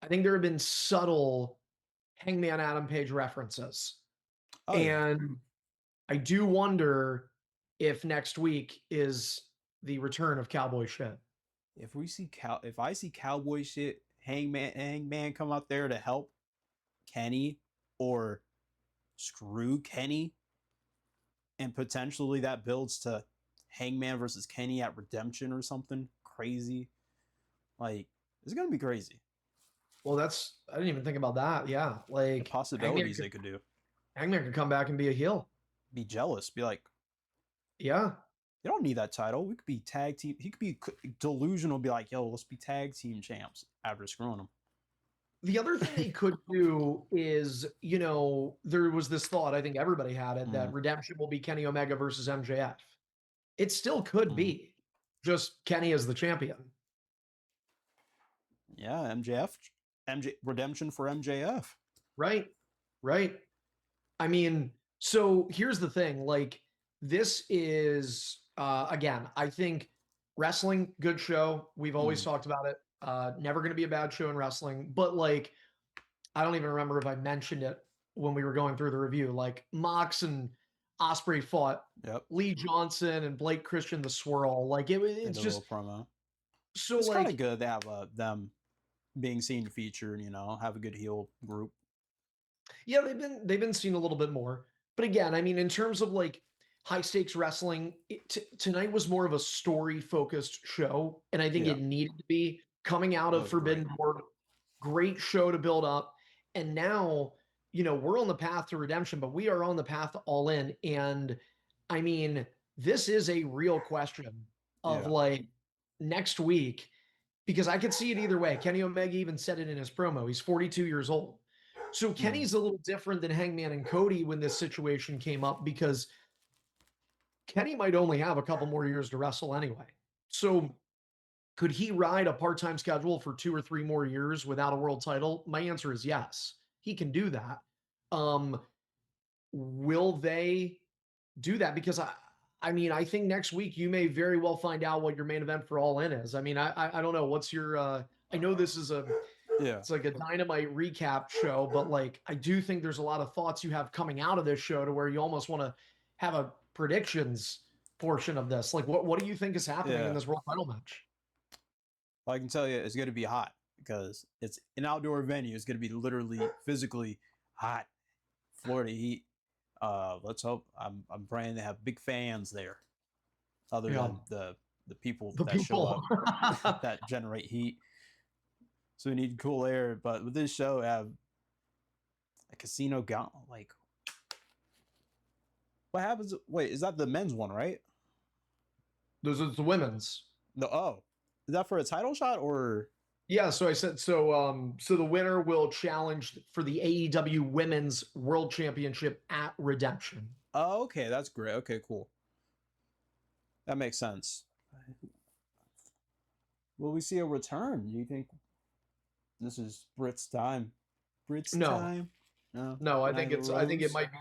Speaker 2: I think there have been subtle Hangman Adam Page references.
Speaker 1: Oh,
Speaker 2: and I do wonder if next week is the return of Cowboy Shit.
Speaker 1: If I see Cowboy Shit, Hangman come out there to help Kenny or screw Kenny, and potentially that builds to Hangman versus Kenny at Redemption or something crazy. Like, it's gonna be crazy.
Speaker 2: Well, I didn't even think about that. Yeah, like
Speaker 1: the possibilities they could do.
Speaker 2: Hangman could come back and be a heel.
Speaker 1: Be jealous. Be like,
Speaker 2: yeah,
Speaker 1: you don't need that title. We could be tag team. He could be delusional. Be like, yo, let's be tag team champs after screwing him.
Speaker 2: The other thing they could do is, there was this thought, I think everybody had it, that Redemption will be Kenny Omega versus MJF. It still could be, just Kenny as the champion.
Speaker 1: Yeah, Redemption for MJF.
Speaker 2: Right. I mean, so here's the thing, like, this is, again, I think wrestling, good show. We've always talked about it. Never going to be a bad show in wrestling, but like, I don't even remember if I mentioned it when we were going through the review. Like, Mox and Ospreay fought Lee Johnson and Blake Christian, the Swirl. Like, it's just
Speaker 1: a promo.
Speaker 2: So
Speaker 1: it's
Speaker 2: like,
Speaker 1: kind of good to have them being seen featured. Have a good heel group.
Speaker 2: Yeah, they've been seen a little bit more, but again, I mean, in terms of like high stakes wrestling, tonight was more of a story focused show, and I think it needed to be coming out of Forbidden Door. Great show to build up, and now we're on the path to redemption, but we are on the path to All In, and I mean, this is a real question of like next week, because I could see it either way. Kenny Omega even said it in his promo. He's 42 years old. So Kenny's a little different than Hangman and Cody when this situation came up, because Kenny might only have a couple more years to wrestle anyway. So could he ride a part-time schedule for 2 or 3 more years without a world title? My answer is yes. He can do that. Will they do that? Because I mean, I think next week you may very well find out what your main event for All In is. I mean, I don't know. What's your I know this is it's like a Dynamite recap show, but like, I do think there's a lot of thoughts you have coming out of this show to where you almost want to have a predictions portion of this. Like, what do you think is happening in this world title match?
Speaker 1: Well, I can tell you it's going to be hot because it's an outdoor venue. It's going to be literally physically hot. Florida heat. Let's hope. I'm praying they have big fans there, other than the people show up that generate heat. So we need cool air. But with this show, a casino gauntlet. Like, what happens? Wait, is that the men's one, right?
Speaker 2: Those are the women's.
Speaker 1: Is that for a title shot or?
Speaker 2: Yeah, so I said so. So the winner will challenge for the AEW Women's World Championship at Redemption.
Speaker 1: Oh, okay, that's great. Okay, cool. That makes sense. Will we see a return? Do you think this is Brit's time? Brit's
Speaker 2: No,
Speaker 1: time? No.
Speaker 2: no, I think
Speaker 1: Nyla
Speaker 2: it's. I think it
Speaker 1: Rose?
Speaker 2: might be.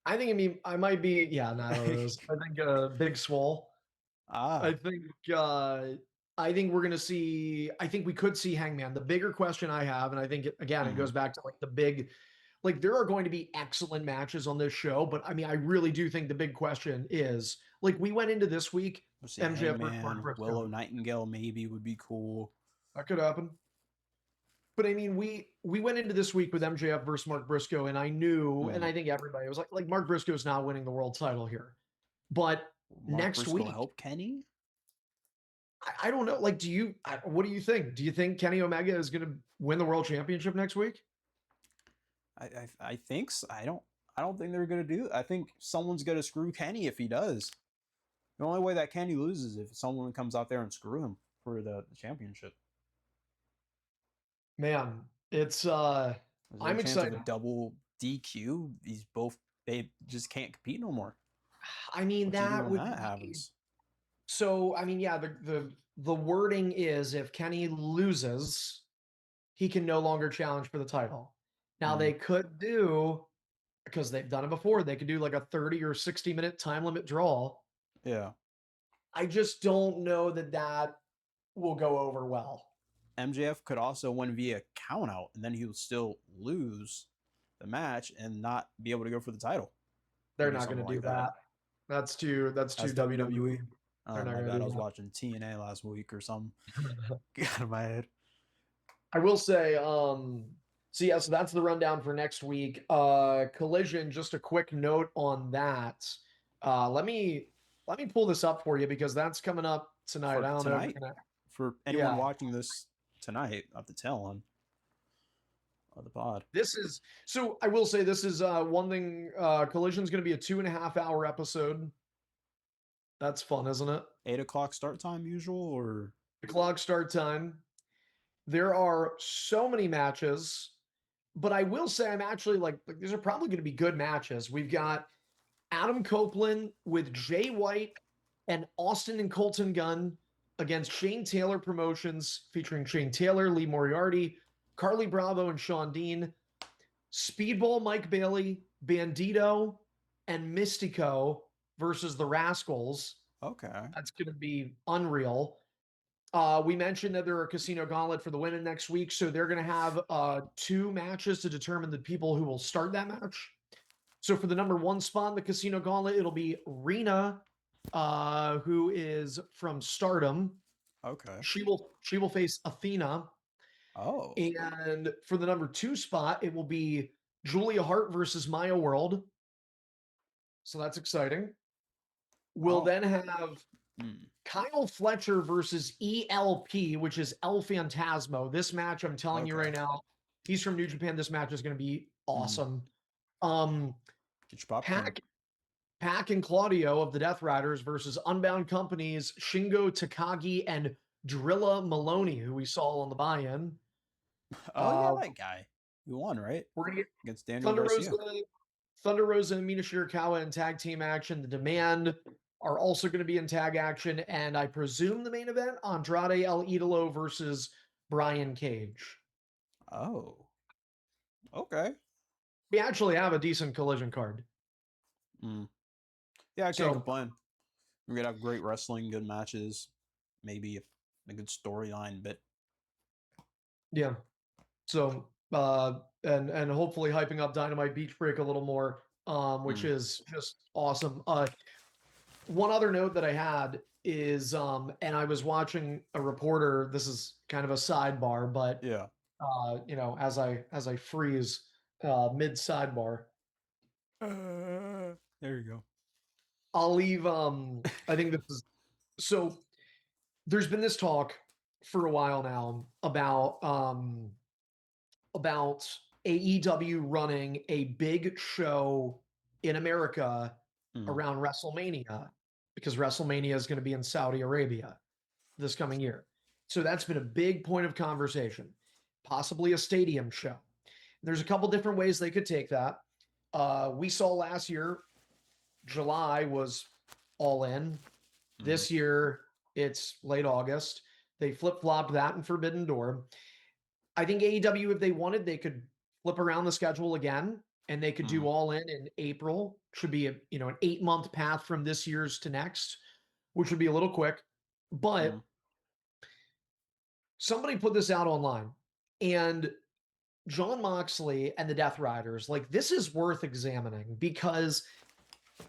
Speaker 2: I think I might be. Yeah, Nyla Rose. I think Big Swole. I
Speaker 1: Ah.
Speaker 2: think. I think we're gonna see. I think we could see Hangman. The bigger question I have, and I think again, it
Speaker 1: Mm.
Speaker 2: goes back to like the big. Like there are going to be excellent matches on this show, but I mean, I really do think the big question is like we went into this week.
Speaker 1: Let's see.
Speaker 2: MJF versus Mark
Speaker 1: Hangman,
Speaker 2: Briscoe.
Speaker 1: Willow Nightingale maybe would be cool.
Speaker 2: That could happen. But I mean, we went into this week with MJF versus Mark Briscoe, and I knew, and I think everybody was like Mark Briscoe's not winning the world title here. But
Speaker 1: Mark
Speaker 2: next
Speaker 1: Briscoe
Speaker 2: week,
Speaker 1: help Kenny?
Speaker 2: I don't know. Like, what do you think? Do you think Kenny Omega is going to win the world championship next week?
Speaker 1: I think so. I don't think they're gonna do. I think someone's gonna screw Kenny if he does. The only way that Kenny loses is if someone comes out there and screw him for the championship.
Speaker 2: Man, it's
Speaker 1: Is there
Speaker 2: I'm
Speaker 1: a chance of
Speaker 2: excited.
Speaker 1: a double DQ? They just can't compete no more.
Speaker 2: I mean,
Speaker 1: What do you do
Speaker 2: that
Speaker 1: when
Speaker 2: would
Speaker 1: that
Speaker 2: be
Speaker 1: happens?
Speaker 2: so. I mean, yeah, the wording is if Kenny loses, he can no longer challenge for the title. Now they could do because they've done it before. They could do like a 30 or 60-minute time limit draw.
Speaker 1: Yeah.
Speaker 2: I just don't know that that will go over well.
Speaker 1: MJF could also win via countout, and then he would still lose the match and not be able to go for the title.
Speaker 2: They're not going to do that. That's too
Speaker 1: That's
Speaker 2: WWE.
Speaker 1: WWE.
Speaker 2: They're not
Speaker 1: My
Speaker 2: going to
Speaker 1: bad.
Speaker 2: do
Speaker 1: I was
Speaker 2: that.
Speaker 1: watching TNA last week or something. Get out of my head.
Speaker 2: I will say, so yeah, so that's the rundown for next week. Collision, just a quick note on that. Let me pull this up for you because that's coming up tonight.
Speaker 1: For
Speaker 2: I don't know if you're
Speaker 1: tonight,
Speaker 2: gonna.
Speaker 1: for anyone watching this tonight at the tail end of the pod.
Speaker 2: This is so I will say this is one thing. Collision's gonna be a 2.5 hour episode. That's fun, isn't it?
Speaker 1: 8 o'clock start time usual or
Speaker 2: The clock start time. There are so many matches, but I will say I'm actually like these are probably going to be good matches. We've got Adam Copeland with Jay White and Austin and Colton Gunn against Shane Taylor Promotions featuring Shane Taylor, Lee Moriarty, Carly Bravo, and Sean Dean. Speedball Mike Bailey, Bandito, and Mystico versus the Rascals.
Speaker 1: okay.
Speaker 2: That's going to be unreal. We mentioned that there are Casino Gauntlet for the women next week, so they're going to have 2 matches to determine the people who will start that match. So for the number 1 spot in the Casino Gauntlet, it'll be Rena, who is from Stardom.
Speaker 1: Okay.
Speaker 2: She will face Athena.
Speaker 1: Oh.
Speaker 2: And for the number 2 spot, it will be Julia Hart versus Maya World. So that's exciting. We'll then have Kyle Fletcher versus ELP, which is El Phantasmo. This match, I'm telling you right now, he's from New Japan. This match is going to be awesome.
Speaker 1: Get your popcorn.
Speaker 2: Pac and Claudio of the Death Riders versus Unbound Companies, Shingo Takagi and Drilla Maloney, who we saw on the buy-in.
Speaker 1: Oh, yeah, that guy. You won, right?
Speaker 2: We're going to get
Speaker 1: against Daniel Garcia.
Speaker 2: Thunder Rosa and Mina Shirakawa in tag team action. The Demand are also going to be in tag action. And I presume the main event, Andrade El Idolo versus Brian Cage.
Speaker 1: Oh. Okay.
Speaker 2: We actually have a decent Collision card.
Speaker 1: Yeah, I can't complain. We're going to have great wrestling, good matches, maybe a good storyline bit.
Speaker 2: Yeah. So, and hopefully hyping up Dynamite Beach Break a little more, which is just awesome. One other note that I had is, and I was watching a reporter, this is kind of a sidebar, but
Speaker 1: yeah,
Speaker 2: you know, as I freeze mid sidebar.
Speaker 1: There you go.
Speaker 2: I'll leave. I think this is so. There's been this talk for a while now about AEW running a big show in America
Speaker 1: Mm,
Speaker 2: around WrestleMania, because WrestleMania is going to be in Saudi Arabia this coming year. So that's been a big point of conversation, possibly a stadium show. There's a couple different ways they could take that. We saw last year, July was all in.
Speaker 1: mm,
Speaker 2: This year, it's late August. They flip flopped that and Forbidden Door. I think AEW, if they wanted, they could flip around the schedule again and they could do
Speaker 1: mm,
Speaker 2: all in April. Should be an 8-month path from this year's to next, which would be a little quick. But
Speaker 1: mm.
Speaker 2: somebody put this out online, and Jon Moxley and the Death Riders, like, this is worth examining, because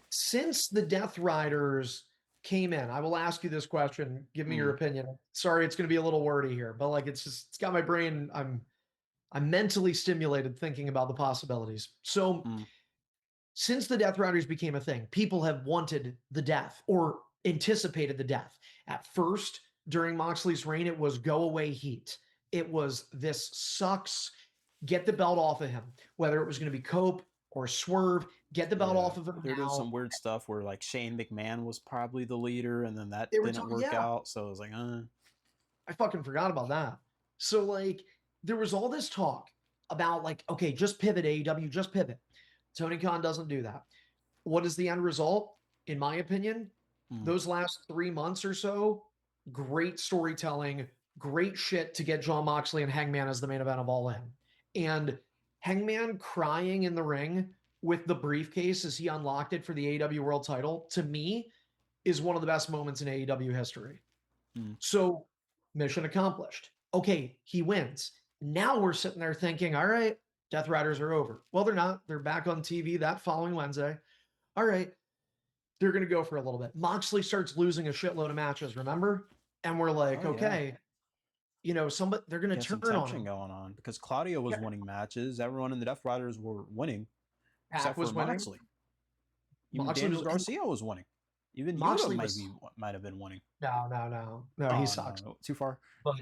Speaker 2: since the Death Riders came in, I will ask you this question. Give me your
Speaker 1: Mm,
Speaker 2: opinion. Sorry, it's going to be a little wordy here, but like, it's got my brain. I'm mentally stimulated thinking about the possibilities. So,
Speaker 1: mm.
Speaker 2: since the Death Riders became a thing, people have wanted the death or anticipated the death. At first, during Moxley's reign, it was go away heat. It was this sucks, get the belt off of him. Whether it was going to be Cope or Swerve, get the belt
Speaker 1: Yeah,
Speaker 2: off of him
Speaker 1: they're doing
Speaker 2: now.
Speaker 1: some weird stuff where like Shane McMahon was probably the leader, and then that
Speaker 2: They were
Speaker 1: didn't
Speaker 2: talking,
Speaker 1: work
Speaker 2: yeah,
Speaker 1: out. So it was like,
Speaker 2: I fucking forgot about that. So, like, there was all this talk about, like, okay, just pivot AEW, just pivot. Tony Khan doesn't do that. What is the end result? In my opinion,
Speaker 1: mm,
Speaker 2: those last 3 months or so, great storytelling, great shit to get Jon Moxley and Hangman as the main event of All In. And Hangman crying in the ring with the briefcase as he unlocked it for the AEW World title, to me, is one of the best moments in AEW history.
Speaker 1: mm.
Speaker 2: So, mission accomplished. Okay, he wins. Now we're sitting there thinking, all right, Death Riders are over. Well, they're not. They're back on TV that following Wednesday. All right, they're going to go for a little bit. Moxley starts losing a shitload of matches, remember? And we're like,
Speaker 1: Oh yeah,
Speaker 2: okay, somebody, they're going
Speaker 1: he
Speaker 2: to
Speaker 1: had some
Speaker 2: turn on
Speaker 1: tension
Speaker 2: him.
Speaker 1: going on because Claudio was
Speaker 2: Yeah,
Speaker 1: winning matches. Everyone in the Death Riders were winning,
Speaker 2: Pac
Speaker 1: except for
Speaker 2: was winning.
Speaker 1: Moxley. Even
Speaker 2: Moxley
Speaker 1: Daniel
Speaker 2: was, and
Speaker 1: Garcia was winning. Even Yuta
Speaker 2: Moxley was,
Speaker 1: might have been winning.
Speaker 2: no, he
Speaker 1: Oh
Speaker 2: sucks.
Speaker 1: no, too far.
Speaker 2: But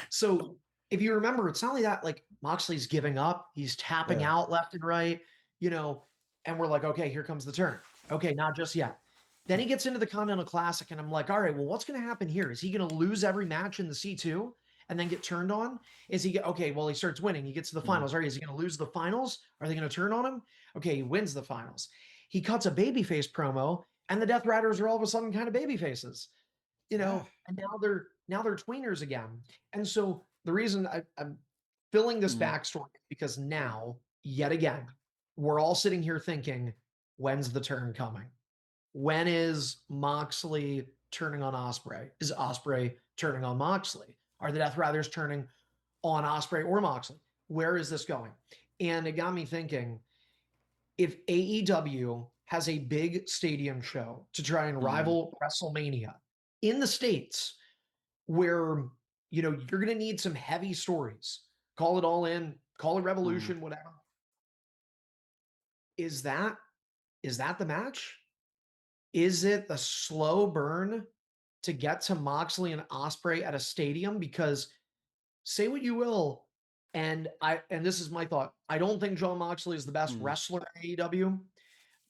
Speaker 2: so if you remember, it's not only that, like, Moxley's giving up, he's tapping
Speaker 1: Yeah.
Speaker 2: out left and right, you know, and we're like, okay, here comes the turn. Okay, not just yet. Then he gets into the Continental Classic, and I'm like, all right, well, what's going to happen here? Is he going to lose every match in the C2 and then get turned on? Is he, okay, well, he starts winning. He gets to the
Speaker 1: Mm,
Speaker 2: finals. All right, is he going to lose the finals? Are they going to turn on him? Okay, he wins the finals. He cuts a babyface promo, and the Death Riders are all of a sudden kind of baby faces,
Speaker 1: yeah.
Speaker 2: and now they're tweeners again. And so the reason I'm filling this
Speaker 1: Mm,
Speaker 2: backstory is because now, yet again, we're all sitting here thinking, when's the turn coming? When is Moxley turning on Osprey? Is Osprey turning on Moxley? Are the Death Riders turning on Osprey or Moxley? Where is this going? And it got me thinking, if AEW has a big stadium show to try and
Speaker 1: mm,
Speaker 2: rival WrestleMania in the States, where you're going to need some heavy stories, call it All In, call it
Speaker 1: mm.
Speaker 2: Revolution, whatever. Is that the match? Is it the slow burn to get to Moxley and Osprey at a stadium? Because, say what you will, and this is my thought, I don't think Jon Moxley is the best
Speaker 1: Mm.
Speaker 2: wrestler in AEW.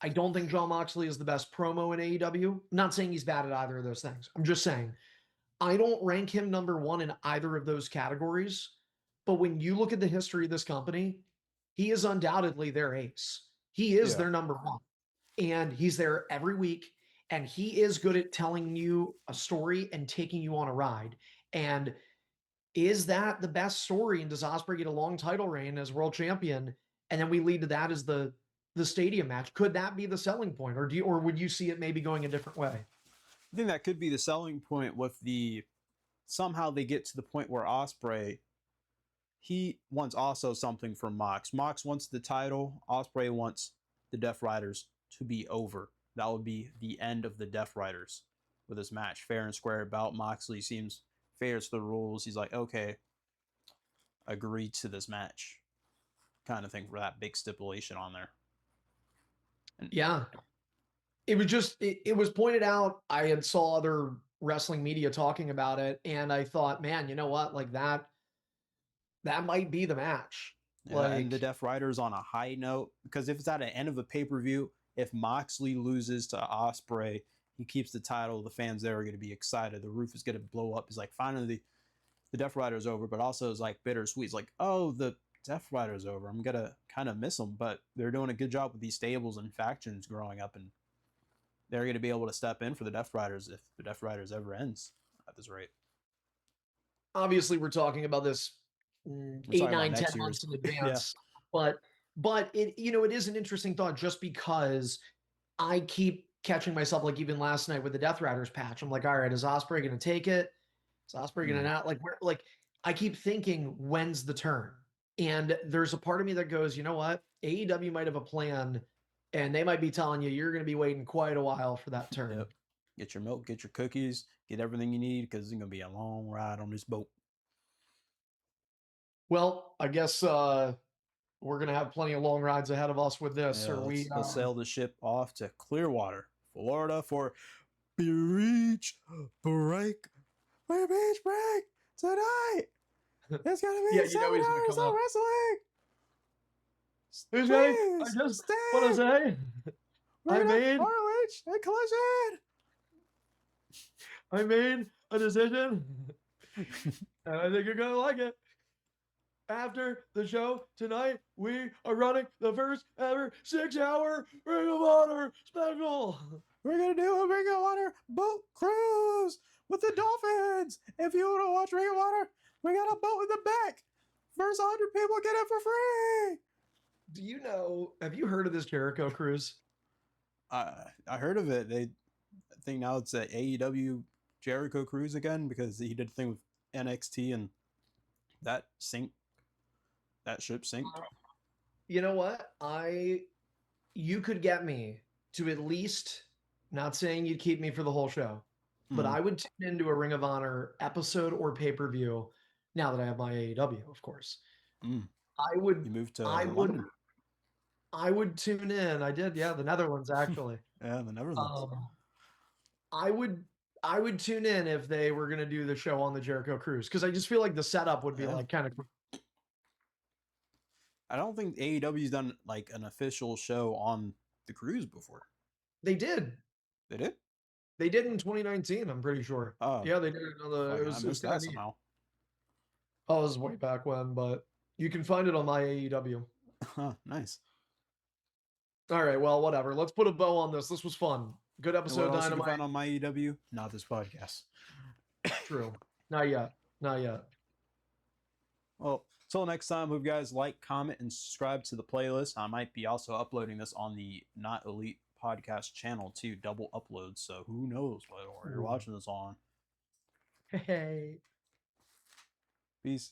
Speaker 2: I don't think Jon Moxley is the best promo in AEW. I'm not saying he's bad at either of those things. I'm just saying I don't rank him number one in either of those categories. But when you look at the history of this company, he is undoubtedly their ace. He is
Speaker 1: Yeah.
Speaker 2: their number one. And he's there every week. And he is good at telling you a story and taking you on a ride. And is that the best story? And does Osprey get a long title reign as world champion? And then we lead to that as the stadium match. Could that be the selling point? Or would you see it maybe going a different way?
Speaker 1: I think that could be the selling point with the somehow they get to the point where Osprey he wants also something from Mox. Mox wants the title. Osprey wants the Death Riders to be over. That would be the end of the Death Riders with this match. Fair and square about Moxley seems fair to the rules. He's like, okay, agree to this match, kind of thing for that big stipulation on there. And
Speaker 2: Yeah. It was just it was pointed out. I had saw other wrestling media talking about it, and I thought, man, you know what? Like that might be the match.
Speaker 1: Yeah, and the Death Riders on a high note, because if it's at the end of a pay-per-view, if Moxley loses to Ospreay, he keeps the title. The fans there are going to be excited. The roof is going to blow up. It's like finally the Death Rider's over, but also it's like bittersweet. It's like, oh, the Death Rider's over. I'm going to kind of miss them, but they're doing a good job with these stables and factions growing up, and they're going to be able to step in for the Death Riders if the Death Riders ever ends at this rate.
Speaker 2: Obviously, we're talking about this 8, 9, 10 months in advance, yeah. But it, you know, it is an interesting thought just because I keep catching myself, like even last night with the Death Riders patch. I'm like, all right, is Ospreay going to take it? Is Ospreay going to not? Like, I keep thinking, when's the turn? And there's a part of me that goes, you know what? AEW might have a plan, and they might be telling you you're going to be waiting quite a while for that turn.
Speaker 1: Yep. Get your milk, get your cookies, get everything you need, because it's going to be a long ride on this boat.
Speaker 2: Well, I guess we're going to have plenty of long rides ahead of us with this.
Speaker 1: Yeah, let's sail the ship off to Clearwater, Florida for beach break. Beach break tonight. It's going to be 7 hours of wrestling.
Speaker 2: Who's ready? I just want to say I made
Speaker 1: ROH a collision.
Speaker 2: I made a decision, and I think you're going to like it. After the show tonight, we are running the first ever 6-hour Ring of Honor special.
Speaker 1: We're going to do a Ring of Honor boat cruise with the Dolphins. If you want to watch Ring of Honor, we got a boat in the back. First 100 people get it for free.
Speaker 2: Do you know, have you heard of this Jericho cruise?
Speaker 1: I heard of it. I think now it's an AEW Jericho cruise again because he did a thing with NXT and that ship sank.
Speaker 2: You know what? You could get me to at least, not saying you'd keep me for the whole show, but I would tune into a Ring of Honor episode or pay-per-view now that I have my AEW, of course. You moved to London. I would tune in. I did, yeah, the Netherlands actually.
Speaker 1: Yeah, the Netherlands.
Speaker 2: I would tune in if they were going to do the show on the Jericho cruise because I just feel like the setup would be like kind of.
Speaker 1: I don't think AEW's done like an official show on the cruise before.
Speaker 2: They did.
Speaker 1: They did?
Speaker 2: They did in 2019, I'm pretty sure. Oh. Yeah, they did it on the.
Speaker 1: I missed that somehow.
Speaker 2: Oh, this is way back when, but you can find it on my AEW.
Speaker 1: Nice.
Speaker 2: All right, well, whatever. Let's put a bow on this. This was fun. Good episode of Dynamite.
Speaker 1: You can find on my AEW, not this podcast.
Speaker 2: True. Not yet. Not yet.
Speaker 1: Well, till next time, hope you guys like, comment, and subscribe to the playlist. I might be also uploading this on the Not Elite podcast channel too, double uploads. So who knows what you're watching this on.
Speaker 2: Hey.
Speaker 1: Peace.